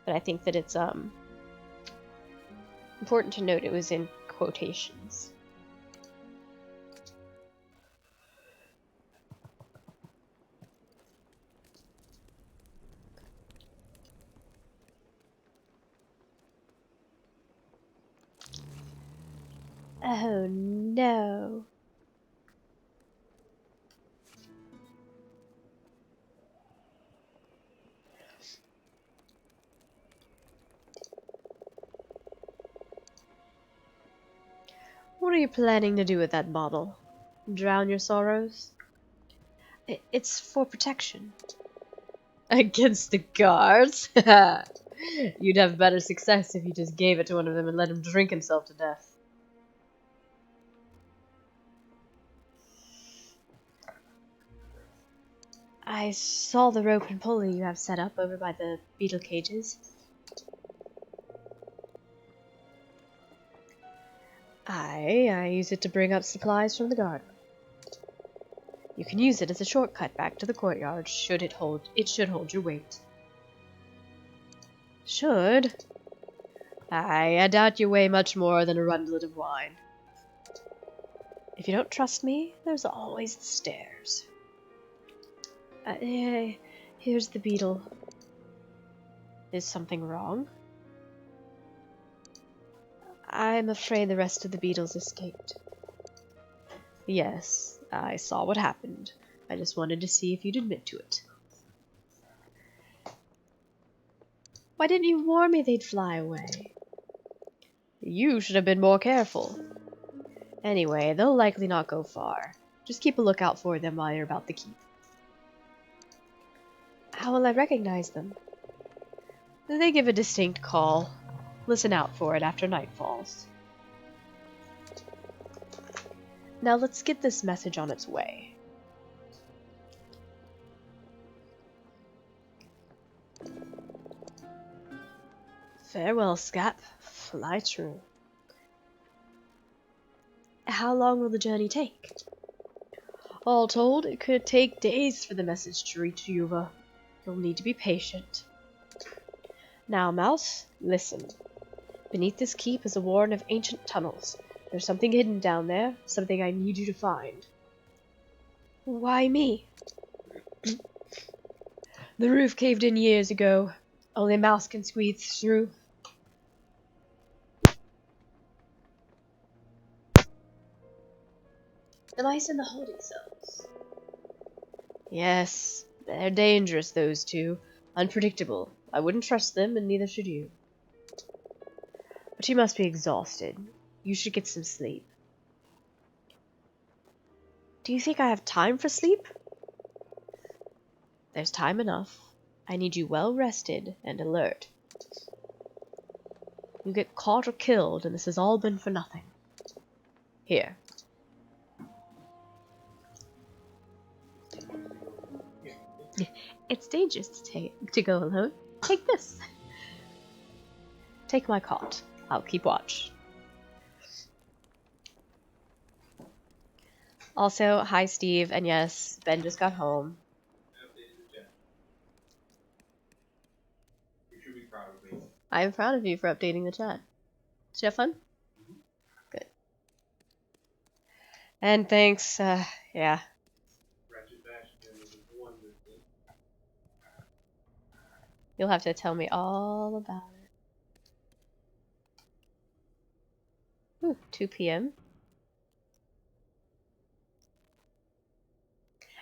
But I think that it's important to note it was in quotations. Oh no. are you planning to do with that bottle? Drown your sorrows? It's for protection. Against the guards? You'd have better success if you just gave it to one of them and let him drink himself to death. I saw the rope and pulley you have set up over by the beetle cages. I use it to bring up supplies from the garden. You can use it as a shortcut back to the courtyard it should hold your weight. Should? I doubt you weigh much more than a rundlet of wine. If you don't trust me, there's always the stairs. Here's the beetle. Is something wrong? I'm afraid the rest of the beetles escaped. Yes, I saw what happened. I just wanted to see if you'd admit to it. Why didn't you warn me they'd fly away? You should have been more careful. Anyway, they'll likely not go far. Just keep a lookout for them while you're about the keep. How will I recognize them? They give a distinct call. Listen out for it after night falls. Now let's get this message on its way. Farewell, Scap. Fly true. How long will the journey take? All told, it could take days for the message to reach Yuva. You'll need to be patient. Now, Mouse, listen. Beneath this keep is a warren of ancient tunnels. There's something hidden down there, something I need you to find. Why me? The roof caved in years ago. Only a mouse can squeeze through. The mice in the holding cells. Yes, they're dangerous, those two. Unpredictable. I wouldn't trust them, and neither should you. But you must be exhausted. You should get some sleep. Do you think I have time for sleep? There's time enough. I need you well rested and alert. You get caught or killed, and this has all been for nothing. Here. It's dangerous to go alone. Take this. Take my cot. I'll keep watch. Also, hi Steve, and yes, Ben just got home. You should be proud of me. I'm proud of you for updating the chat. Did you have fun? Mm-hmm. Good. And thanks, yeah. Ratchet Bash is one good thing. You'll have to tell me all about it. Ooh, 2 p.m.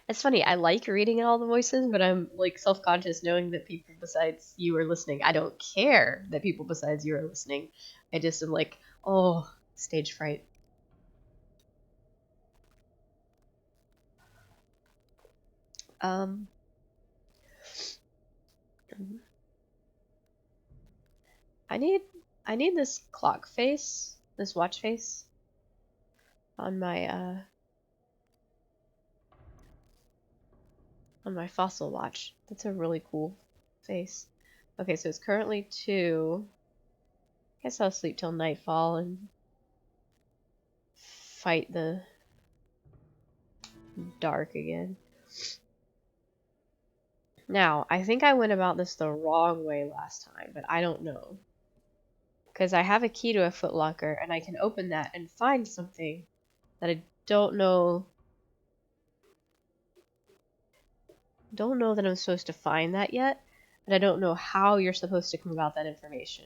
It's funny, I like reading all the voices, but I'm like self-conscious knowing that people besides you are listening. I don't care that people besides you are listening. I just am like, oh, stage fright. I need this clock face, this watch face on my fossil watch. That's a really cool face. Okay, so it's currently 2. I guess I'll sleep till nightfall and fight the dark again. Now, I think I went about this the wrong way last time, but I don't know. Because I have a key to a footlocker, and I can open that and find something that I don't know. Don't know that I'm supposed to find that yet, but I don't know how you're supposed to come about that information.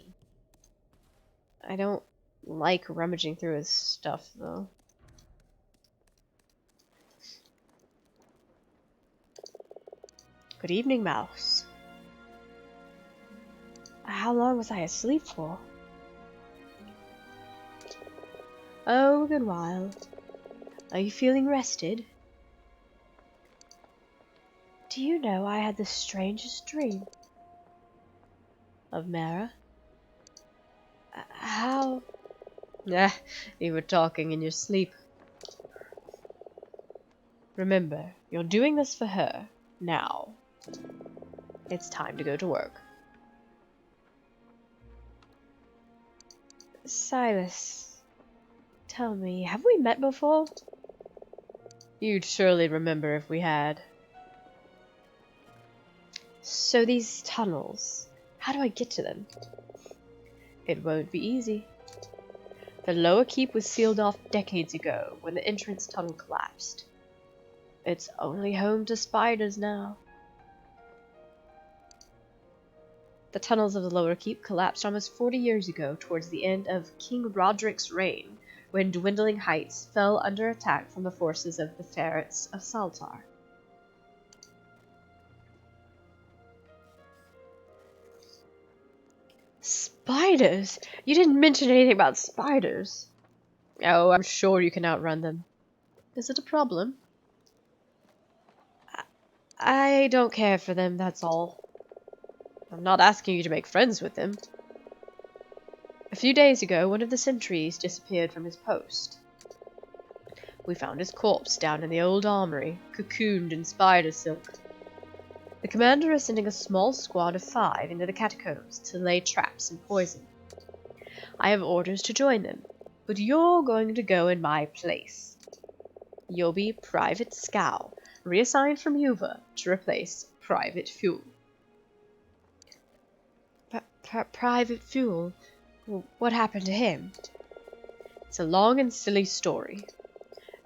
I don't like rummaging through his stuff, though. Good evening, Mouse. How long was I asleep for? Oh, a good while. Are you feeling rested? Do you know I had the strangest dream? Of Mara? How? Ah, you were talking in your sleep. Remember, you're doing this for her. Now. It's time to go to work. Silas, tell me, have we met before? You'd surely remember if we had. So these tunnels, how do I get to them? It won't be easy. The lower keep was sealed off decades ago when the entrance tunnel collapsed. It's only home to spiders now. The tunnels of the lower keep collapsed almost 40 years ago towards the end of King Roderick's reign, when dwindling heights fell under attack from the forces of the ferrets of Saltar. Spiders? You didn't mention anything about spiders. Oh, I'm sure you can outrun them. Is it a problem? I don't care for them, that's all. I'm not asking you to make friends with them. A few days ago, one of the sentries disappeared from his post. We found his corpse down in the old armory, cocooned in spider silk. The commander is sending a small squad of 5 into the catacombs to lay traps and poison. I have orders to join them, but you're going to go in my place. You'll be Private Scow, reassigned from Yuva to replace Private Fuel. Private Fuel? What happened to him? It's a long and silly story.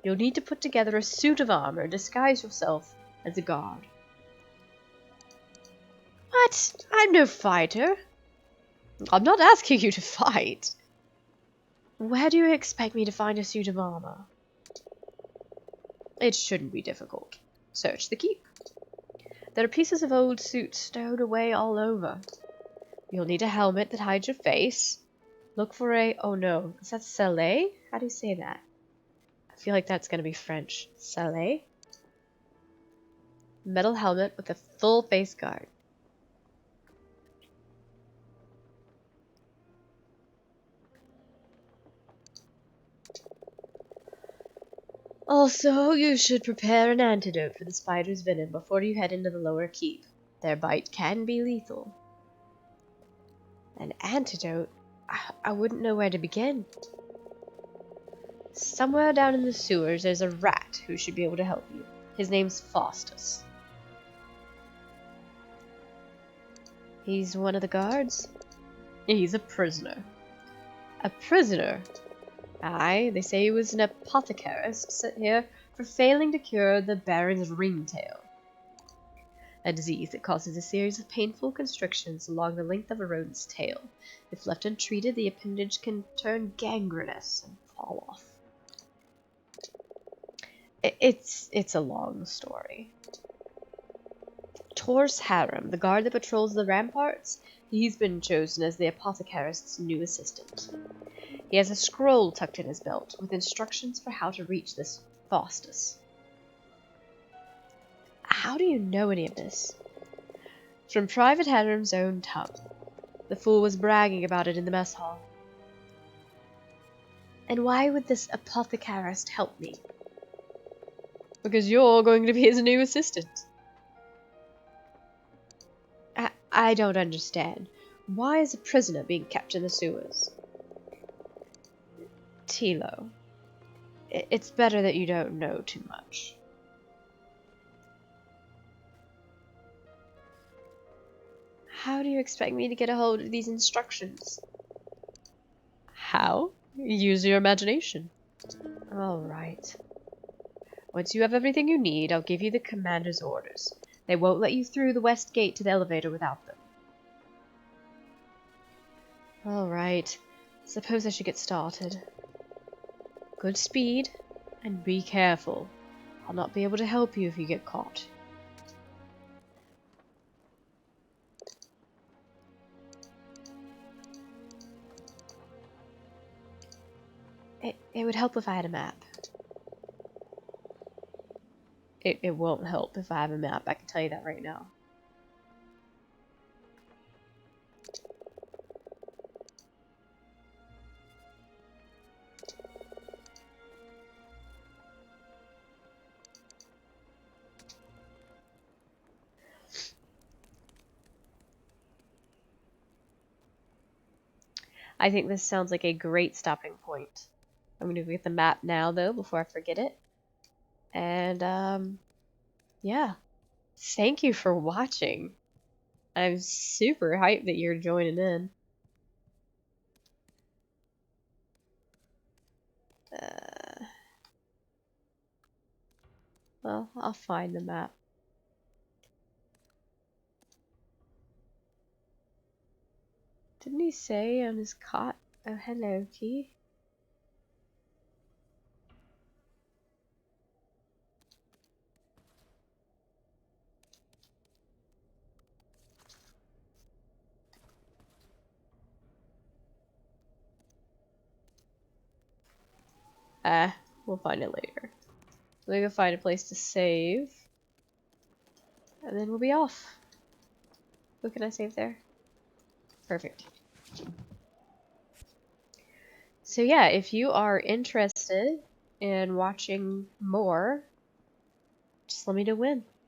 You'll need to put together a suit of armor and disguise yourself as a guard. What? I'm no fighter. I'm not asking you to fight. Where do you expect me to find a suit of armor? It shouldn't be difficult. Search the keep. There are pieces of old suits stowed away all over. You'll need a helmet that hides your face. Look for a... oh no, is that Salé? How do you say that? I feel like that's going to be French. Salé? Metal helmet with a full face guard. Also, you should prepare an antidote for the spider's venom before you head into the lower keep. Their bite can be lethal. An antidote? I wouldn't know where to begin. Somewhere down in the sewers there's a rat who should be able to help you. His name's Faustus. He's one of the guards? He's a prisoner. A prisoner? Aye, they say he was an apothecarist sent here for failing to cure the Baron's ringtail. A disease that causes a series of painful constrictions along the length of a rodent's tail. If left untreated, the appendage can turn gangrenous and fall off. It's a long story. Tor's Harem, the guard that patrols the ramparts, he's been chosen as the apothecarist's new assistant. He has a scroll tucked in his belt with instructions for how to reach this Faustus. How do you know any of this? From Private Harem's own tongue. The fool was bragging about it in the mess hall. And why would this apothecarist help me? Because you're going to be his new assistant. I don't understand. Why is a prisoner being kept in the sewers? Tilo, it's better that you don't know too much. How do you expect me to get a hold of these instructions? How? Use your imagination. All right. Once you have everything you need, I'll give you the commander's orders. They won't let you through the west gate to the elevator without them. All right. Suppose I should get started. Good speed, and be careful. I'll not be able to help you if you get caught. It would help if I had a map. It won't help if I have a map, I can tell you that right now. I think this sounds like a great stopping point. I'm going to get the map now, though, before I forget it. And, yeah. Thank you for watching. I'm super hyped that you're joining in. Well, I'll find the map. Didn't he say on his cot? Oh, hello, Key. We'll find it later. We're gonna find a place to save. And then we'll be off. What can I save there? Perfect. So yeah, if you are interested in watching more, just let me know when.